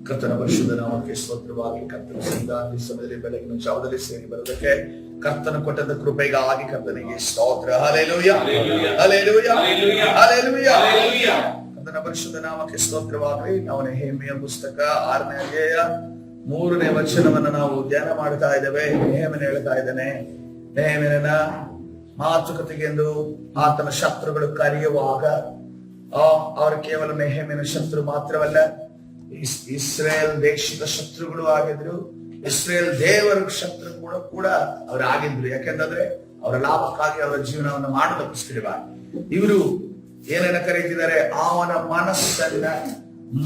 ಕರ್ತನ ಪರಿಶುದ್ಧ ನಾಮಕ್ಕೆ ಸ್ತೋತ್ರವಾಗಿ ಕರ್ತನ ಸಂಗಾತಿ ಸಮಯದಲ್ಲಿ ಬೆಳಗಿನ ಜಾವದಲ್ಲಿ ಸೇರಿ ಬರುವುದಕ್ಕೆ ಕರ್ತನ ಕೊಟ್ಟದ ಕೃಪೆಗಾಗಿ ಕರ್ತನಿಗೆ ಸ್ತೋತ್ರ. Hallelujah, hallelujah, hallelujah. ಕರ್ತನ ಪರಿಶುದ್ಧ ನಾಮಕ್ಕೆ ಸ್ತೋತ್ರವಾಗಲಿ. ನಾವು ನೆಹೆಮೀಯ ಪುಸ್ತಕ 6ನೇ ಅಧ್ಯಾಯ 3ನೇ ವಚನವನ್ನು ನಾವು ಧ್ಯಾನ ಮಾಡ್ತಾ ಇದ್ದೇವೆ. ನೆಹೆಮೀಯ ಹೇಳ್ತಾ ಇದ್ದಾನೆ, ನೆಹೆಮೀಯನ ಮಾತುಕತೆಗೆಂದು ಆತನ ಶತ್ರುಗಳು ಕರೆಯುವಾಗ ಅವರು ಕೇವಲ ನೆಹೆಮೀಯನ ಶತ್ರು ಮಾತ್ರವಲ್ಲ, ಇಸ್ರೇಲ್ ದೇಶದ ಶತ್ರುಗಳು ಆಗಿದ್ರು, ಇಸ್ರೇಲ್ ದೇವರ ಶತ್ರು ಕೂಡ ಅವರು ಆಗಿದ್ರು. ಯಾಕೆಂದ್ರೆ ಅವರ ಲಾಭಕ್ಕಾಗಿ ಅವರ ಜೀವನವನ್ನು ಮಾಡೋದಕ್ಕೋಸ್ಕರವಾಗಿ ಇವರು ಏನೇನ ಕರೀತಿದ್ದಾರೆ, ಅವನ ಮನಸ್ಸನ್ನ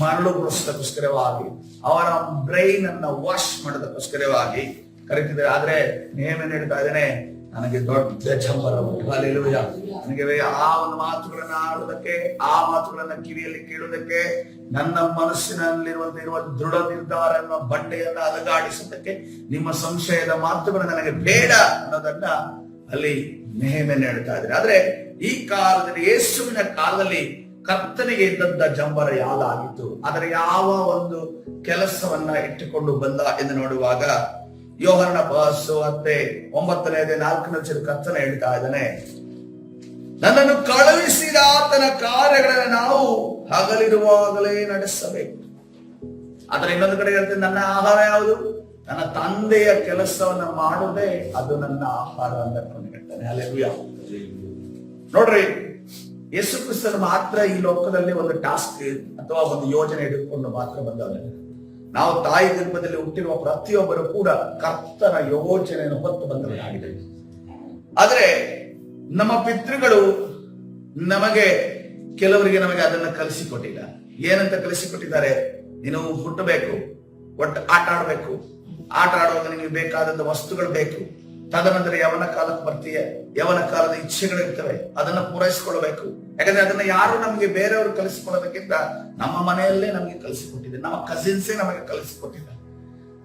ಮರಳುಗೊಳಿಸೋದಕ್ಕೋಸ್ಕರವಾಗಿ, ಅವನ ಬ್ರೈನ್ ಅನ್ನ ವಾಶ್ ಮಾಡೋದಕ್ಕೋಸ್ಕರವಾಗಿ ಕರೀತಿದ್ದಾರೆ. ಆದ್ರೆ ನೇಮನ್ ಹೇಳ್ತಾ ಇದ್ದೇನೆ, ನನಗೆ ದೊಡ್ಡ ಜಂಬರ ಉಂಟು. ಹಲ್ಲೆಲೂಯಾ. ನನಗೆ ಆ ಒಂದು ಮಾತುಗಳನ್ನ ಆಡುವುದಕ್ಕೆ, ಆ ಮಾತುಗಳನ್ನ ಕಿವಿಯಲ್ಲಿ ಕೇಳುವುದಕ್ಕೆ, ನನ್ನ ಮನಸ್ಸಿನಲ್ಲಿರುವ ದೃಢ ನಿರ್ಧಾರ ಎನ್ನುವ ಬಂಡೆಯನ್ನ ಅಲಗಾಡಿಸುವುದಕ್ಕೆ ನಿಮ್ಮ ಸಂಶಯದ ಮಾತುಗಳು ನನಗೆ ಬೇಡ ಅನ್ನೋದನ್ನ ಅಲ್ಲಿ ನೆಹೆಮೀಯ ಹೇಳ್ತಾ ಇದ್ದಾರೆ. ಆದ್ರೆ ಈ ಕಾಲದಲ್ಲಿ, ಯೇಸುವಿನ ಕಾಲದಲ್ಲಿ ಕರ್ತನಿಗೆ ಇದ್ದದ್ದ ಜಂಬರ ಯಾವ್ದಾಗಿತ್ತು, ಅದರ ಯಾವ ಒಂದು ಕೆಲಸವನ್ನ ಇಟ್ಟುಕೊಂಡು ಬಂದ ಎಂದು ನೋಡುವಾಗ ಯೋಹನ 9ನೇ 4ನೇ ಕರ್ತನ ಹೇಳ್ತಾ ಇದ್ದಾನೆ, ನನ್ನನ್ನು ಕಳುಹಿಸಿದ ಆತನ ಕಾರ್ಯಗಳನ್ನು ನಾವು ಹಗಲಿರುವಾಗಲೇ ನಡೆಸಬೇಕು. ಆತರ ಇನ್ನೊಂದು ಕಡೆ ಹೇಳ್ತೇನೆ, ನನ್ನ ಆಹಾರ ಯಾವುದು, ನನ್ನ ತಂದೆಯ ಕೆಲಸವನ್ನ ಮಾಡುವುದೇ ಅದು ನನ್ನ ಆಹಾರ ಅಂತ ಹೇಳ್ತಾನೆ. ಹಲ್ಲೆಲೂಯಾ. ನೋಡ್ರಿ, ಯೇಸು ಕ್ರಿಸ್ತನ ಮಾತ್ರ ಈ ಲೋಕದಲ್ಲಿ ಒಂದು ಟಾಸ್ಕ್ ಅಥವಾ ಒಂದು ಯೋಜನೆ ಹಿಡಿದುಕೊಂಡು ಮಾತ್ರ ಬಂದವನೇ. ನಾವು ತಾಯಿ ಗರ್ಭದಲ್ಲಿ ಹುಟ್ಟಿರುವ ಪ್ರತಿಯೊಬ್ಬರು ಕೂಡ ಕರ್ತನ ಯೋಜನೆಯನ್ನು ಹೊತ್ತು ಬಂದವರಾಗಿದೆ. ಆದ್ರೆ ನಮ್ಮ ಪಿತೃಗಳು ಕೆಲವರಿಗೆ ನಮಗೆ ಅದನ್ನ ಕಲಿಸಿಕೊಟ್ಟಿಲ್ಲ. ಏನಂತ ಕಲಿಸಿಕೊಟ್ಟಿದ್ದಾರೆ, ನೀನು ಹುಟ್ಟಬೇಕು, ಒಟ್ಟು ಆಟ ಆಡ್ಬೇಕು, ಆಟ ಆಡುವಾಗ ನಿಮಗೆ ಬೇಕಾದಂತ ವಸ್ತುಗಳು ಬೇಕು, ತದನಂತರ ಯವನ ಕಾಲಕ್ಕೆ ಬರ್ತೀಯ, ಯವನ ಕಾಲದ ಇಚ್ಛೆಗಳಿರ್ತವೆ, ಅದನ್ನ ಪೂರೈಸಿಕೊಳ್ಬೇಕು. ಯಾಕಂದ್ರೆ ಅದನ್ನ ಯಾರು ನಮಗೆ ಬೇರೆಯವರು ಕಲಿಸಿಕೊಳ್ಳೋದಕ್ಕಿಂತ ನಮ್ಮ ಮನೆಯಲ್ಲೇ ನಮಗೆ ಕಲಿಸಿಕೊಟ್ಟಿದೆ, ನಮ್ಮ ಕಸಿನ್ಸೇ ನಮಗೆ ಕಲಿಸಿಕೊಟ್ಟಿದೆ.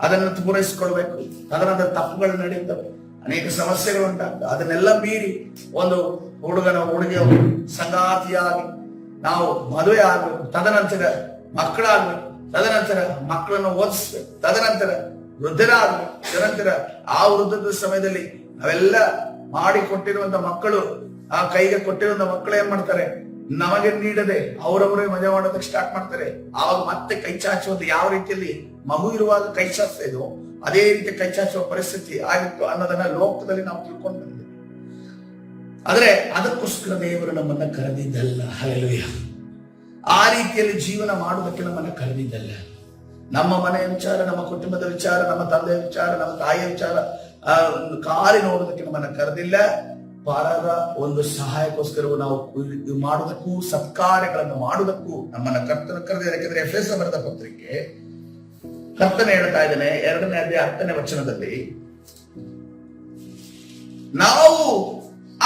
ಅದನ್ನು ಪೂರೈಸಿಕೊಳ್ಬೇಕು. ತದನಂತರ ತಪ್ಪುಗಳು ನಡೆಯುತ್ತವೆ, ಅನೇಕ ಸಮಸ್ಯೆಗಳು ಉಂಟಾಗ್ತವೆ. ಅದನ್ನೆಲ್ಲ ಮೀರಿ ಒಂದು ಹುಡುಗಿಯ ಸಂಗಾತಿಯಾಗಿ ನಾವು ಮದುವೆ ಆಗ್ಬೇಕು, ತದನಂತರ ಮಕ್ಕಳಾಗ್ಬೇಕು, ತದನಂತರ ಮಕ್ಕಳನ್ನು ಓದಿಸ್ಬೇಕು, ತದನಂತರ ವೃದ್ಧರಾಗ್ಬೇಕು. ತದನಂತರ ಆ ವೃದ್ಧದ ಸಮಯದಲ್ಲಿ ನಾವೆಲ್ಲ ಮಾಡಿ ಕೊಟ್ಟಿರುವಂತ ಮಕ್ಕಳು, ಆ ಕೈಗೆ ಕೊಟ್ಟಿರುವಂತ ಮಕ್ಕಳು ಏನ್ ಮಾಡ್ತಾರೆ, ನಮಗೆ ನೀಡದೆ ಅವರವರೇ ಮಜಾ ಮಾಡೋದಕ್ಕೆ ಸ್ಟಾರ್ಟ್ ಮಾಡ್ತಾರೆ. ಆವಾಗ ಮತ್ತೆ ಕೈ ಚಾಚುವುದು, ಯಾವ ರೀತಿಯಲ್ಲಿ ಮಗು ಇರುವಾಗ ಕೈ ಚಾಚ್ತಾ ಇದ್ವು ಅದೇ ರೀತಿ ಕೈ ಚಾಚುವ ಪರಿಸ್ಥಿತಿ ಆಗಿತ್ತು ಅನ್ನೋದನ್ನ ಲೋಕದಲ್ಲಿ ನಾವು ತಿಳ್ಕೊಂಡು ಬಂದಿದ್ದೇವೆ. ಆದ್ರೆ ಅದಕ್ಕೋಸ್ಕರ ದೇವರು ನಮ್ಮನ್ನ ಕರೆದಿದ್ದಲ್ಲ. ಹಲ್ಲೆಲೂಯಾ. ಆ ರೀತಿಯಲ್ಲಿ ಜೀವನ ಮಾಡುವುದಕ್ಕೆ ನಮ್ಮನ್ನ ಕರೆದಿದ್ದಲ್ಲ. ನಮ್ಮ ಮನೆಯ ವಿಚಾರ, ನಮ್ಮ ಕುಟುಂಬದ ವಿಚಾರ, ನಮ್ಮ ತಂದೆಯ ವಿಚಾರ, ನಮ್ಮ ತಾಯಿಯ ವಿಚಾರ ಕಾಲಿ ನೋಡುವುದಕ್ಕೆ ನಮ್ಮನ್ನ ಕರೆದಿಲ್ಲ. ಪರರ ಒಂದು ಸಹಾಯಕ್ಕೋಸ್ಕರವೂ ನಾವು ಮಾಡುವುದಕ್ಕೂ, ಸತ್ಕಾರ್ಯಗಳನ್ನು ಮಾಡುವುದಕ್ಕೂ ನಮ್ಮನ್ನ ಕರ್ತನ ಕರೆದಿದ್ದಾರೆ. ಯಾಕೆಂದ್ರೆ ಎಫೆಸ ಬರೆದ ಪತ್ರಿಕೆ ಕರ್ತನ ಹೇಳ್ತಾ ಇದ್ದಾನೆ 2ನೇ ಅಧ್ಯಾಯ 10ನೇ ವಚನದಲ್ಲಿ, ನಾವು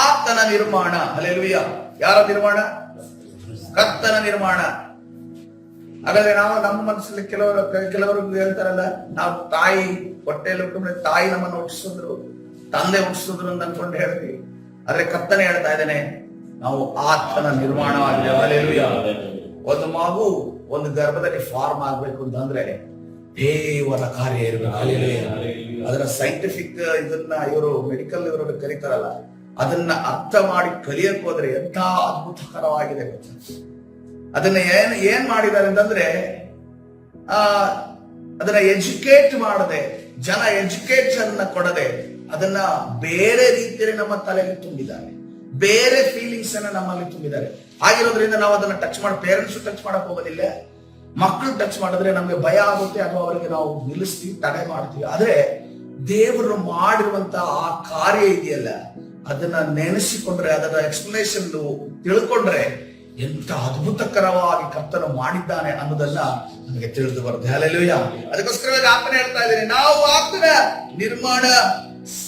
ಆತನ ನಿರ್ಮಾಣ. ಹಲ್ಲೆಲೂಯಾ. ಯಾರ ನಿರ್ಮಾಣ? ಕರ್ತನ ನಿರ್ಮಾಣ. ಹಾಗಾದ್ರೆ ನಾವು ನಮ್ಮ ಮನಸ್ಸಲ್ಲಿ ಕೆಲವರು ಹೇಳ್ತಾರಲ್ಲ, ನಾವು ತಾಯಿ ಹೊಟ್ಟೆಯಲ್ಲಿ ತಾಯಿ ನಮ್ಮನ್ನು ಹುಟ್ಟಿಸಿದ್ರು, ತಂದೆ ಹುಟ್ಟಿಸಿದ್ರು ಅಂತ ಅನ್ಕೊಂಡು ಹೇಳ್ತೀವಿ. ಆದ್ರೆ ಕರ್ತನೆ ಹೇಳ್ತಾ ಇದ್ದೇನೆ, ನಾವು ಆತನ ನಿರ್ಮಾಣವಾಗಿದೆ. ಹಲ್ಲೆಲೂಯಾ. ಒಂದು ಮಗು ಒಂದು ಗರ್ಭದಲ್ಲಿ ಫಾರ್ಮ್ ಆಗ್ಬೇಕು ಅಂತಂದ್ರೆ ದೇವರ ಕಾರ್ಯ ಇರಬೇಕು. ಹಲ್ಲೆಲೂಯಾ. ಅದರ ಸೈಂಟಿಫಿಕ್ ಇದನ್ನ ಇವರು ಮೆಡಿಕಲ್ ಇವರು ಕರೀತಾರಲ್ಲ, ಅದನ್ನ ಅರ್ಥ ಮಾಡಿ ಕಲಿಯಕ್ ಹೋದ್ರೆ ಎಂತ ಅದ್ಭುತಕರವಾಗಿದೆ ಗೊತ್ತಾ. ಅದನ್ನ ಏನ್ ಮಾಡಿದ್ದಾರೆ ಅಂತಂದ್ರೆ, ಅದನ್ನ ಎಜುಕೇಟ್ ಮಾಡದೆ, ಜನ ಎಜುಕೇಶನ್ ಕೊಡದೆ, ಅದನ್ನ ಬೇರೆ ರೀತಿಯಲ್ಲಿ ನಮ್ಮ ತಲೆಯಲ್ಲಿ ತುಂಬಿದ್ದಾರೆ, ಬೇರೆ ಫೀಲಿಂಗ್ಸ್ ಅನ್ನ ನಮ್ಮಲ್ಲಿ ತುಂಬಿದ್ದಾರೆ. ಆಗಿರೋದ್ರಿಂದ ನಾವು ಅದನ್ನ ಟಚ್ ಮಾಡಿ, ಪೇರೆಂಟ್ಸ್ ಟಚ್ ಮಾಡಕ್ ಹೋಗೋದಿಲ್ಲ. ಮಕ್ಕಳು ಟಚ್ ಮಾಡಿದ್ರೆ ನಮ್ಗೆ ಭಯ ಆಗುತ್ತೆ, ಅಥವಾ ಅವರಿಗೆ ನಾವು ನಿಲ್ಲಿಸ್ತೀವಿ, ತಡೆ ಮಾಡ್ತೀವಿ. ಆದ್ರೆ ದೇವರು ಮಾಡಿರುವಂತ ಆ ಕಾರ್ಯ ಇದೆಯಲ್ಲ, ಅದನ್ನ ನೆನೆಸಿಕೊಂಡ್ರೆ, ಅದರ ಎಕ್ಸ್ಪ್ಲನೇಷನ್ ತಿಳ್ಕೊಂಡ್ರೆ ಎಂತ ಅದ್ಭುತಕರವಾಗಿ ಕರ್ತನು ಮಾಡಿದ್ದಾನೆ ಅನ್ನೋದನ್ನ ನಮಗೆ ತಿಳಿದು ಬರುತ್ತೆ. ಹಲ್ಲೆಲೂಯಾ. ಅದಕ್ಕೋಸ್ಕರವಾಗಿ ಆತನ ಹೇಳ್ತಾ ಇದ್ದೇನೆ, ನಾವು ಆತನ ನಿರ್ಮಾಣ,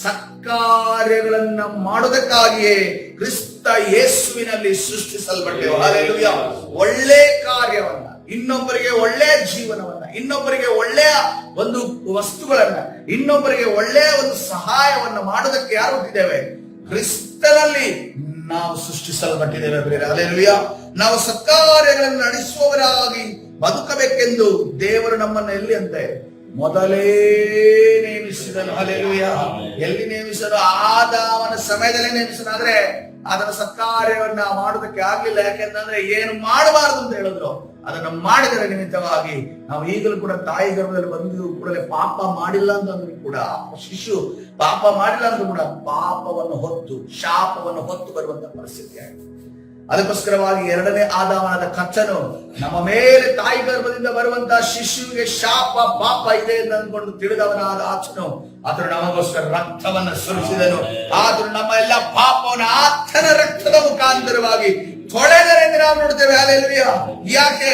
ಸತ್ಕಾರ್ಯಗಳನ್ನ ಮಾಡೋದಕ್ಕಾಗಿಯೇ ಕ್ರಿಸ್ತ ಯೇಸುವಿನಲ್ಲಿ ಸೃಷ್ಟಿಸಲ್ಪಟ್ಟೆವು. ಹಲ್ಲೆಲೂಯಾ. ಒಳ್ಳೆ ಕಾರ್ಯವನ್ನ, ಇನ್ನೊಬ್ಬರಿಗೆ ಒಳ್ಳೆಯ ಜೀವನವನ್ನ, ಇನ್ನೊಬ್ಬರಿಗೆ ಒಳ್ಳೆಯ ಒಂದು ವಸ್ತುಗಳನ್ನ, ಇನ್ನೊಬ್ಬರಿಗೆ ಒಳ್ಳೆಯ ಒಂದು ಸಹಾಯವನ್ನ ಮಾಡೋದಕ್ಕೆ ಯಾರು ಹುಟ್ಟಿದ್ದೇವೆ? ಕ್ರಿಸ್ತನಲ್ಲಿ ನಾವು ಸೃಷ್ಟಿಸಲ್ಪಟ್ಟಿದ್ದೇವೆ. ಹಲ್ಲೆಲೂಯಾ. ನಾವು ಸತ್ಕಾರ್ಯಗಳನ್ನು ನಡೆಸುವವರಾಗಿ ಬದುಕಬೇಕೆಂದು ದೇವರು ನಮ್ಮನ್ನು ಎಲ್ಲಿ ಅಂತೆ ಮೊದಲೇ ನೇಮಿಸಿದನು. ಹಲ್ಲೆಲೂಯ. ಎಲ್ಲಿ ನೇಮಿಸಲು? ಆದಾಮನ ಸಮಯದಲ್ಲೇ ನೇಮಿಸನು. ಆದ್ರೆ ಅದರ ಸತ್ಕಾರ್ಯವನ್ನ ಮಾಡೋದಕ್ಕೆ ಆಗ್ಲಿಲ್ಲ. ಯಾಕೆಂದ್ರೆ ಏನು ಮಾಡಬಾರದು ಅಂತ ಹೇಳಿದ್ರು, ಅದನ್ನ ಮಾಡಿದರ ನಿಮಿತ್ತವಾಗಿ ನಾವು ಈಗಲೂ ಕೂಡ ತಾಯಿ ಗರ್ಭದಲ್ಲಿ ಬಂದು ಕೂಡಲೇ ಪಾಪ ಮಾಡಿಲ್ಲ ಅಂತಂದ್ರೂ ಕೂಡ, ಶಿಶು ಪಾಪ ಮಾಡಿಲ್ಲ ಅಂದ್ರೂ ಕೂಡ ಪಾಪವನ್ನು ಹೊತ್ತು ಶಾಪವನ್ನು ಹೊತ್ತು ಬರುವಂತ ಪರಿಸ್ಥಿತಿ ಆಗಿದೆ. ಅದಕ್ಕೋಸ್ಕರವಾಗಿ ಎರಡನೇ ಆದಾಮನಾದ ಕರ್ತನು ನಮ್ಮ ಮೇಲೆ ತಾಯಿ ಗರ್ಭದಿಂದ ಬರುವಂತಹ ಶಿಶುವಿಗೆ ಶಾಪ ಪಾಪ ಇದೆ ಎಂದು ಅಂದ್ಕೊಂಡು ತಿಳಿದವನಾದ ಆತನು ನಮಗೋಸ್ಕರ ರಕ್ತವನ್ನು ಸುರಿಸಿದನು. ಆತನು ನಮ್ಮ ಎಲ್ಲ ಪಾಪವನ್ನು ಆತನ ರಕ್ತದ ಮುಖಾಂತರವಾಗಿ ತೊಳೆದರೆಂದು ನಾವು ನೋಡ್ತೇವೆ. ಹಲ್ಲೆಲೂಯ. ಯಾಕೆ?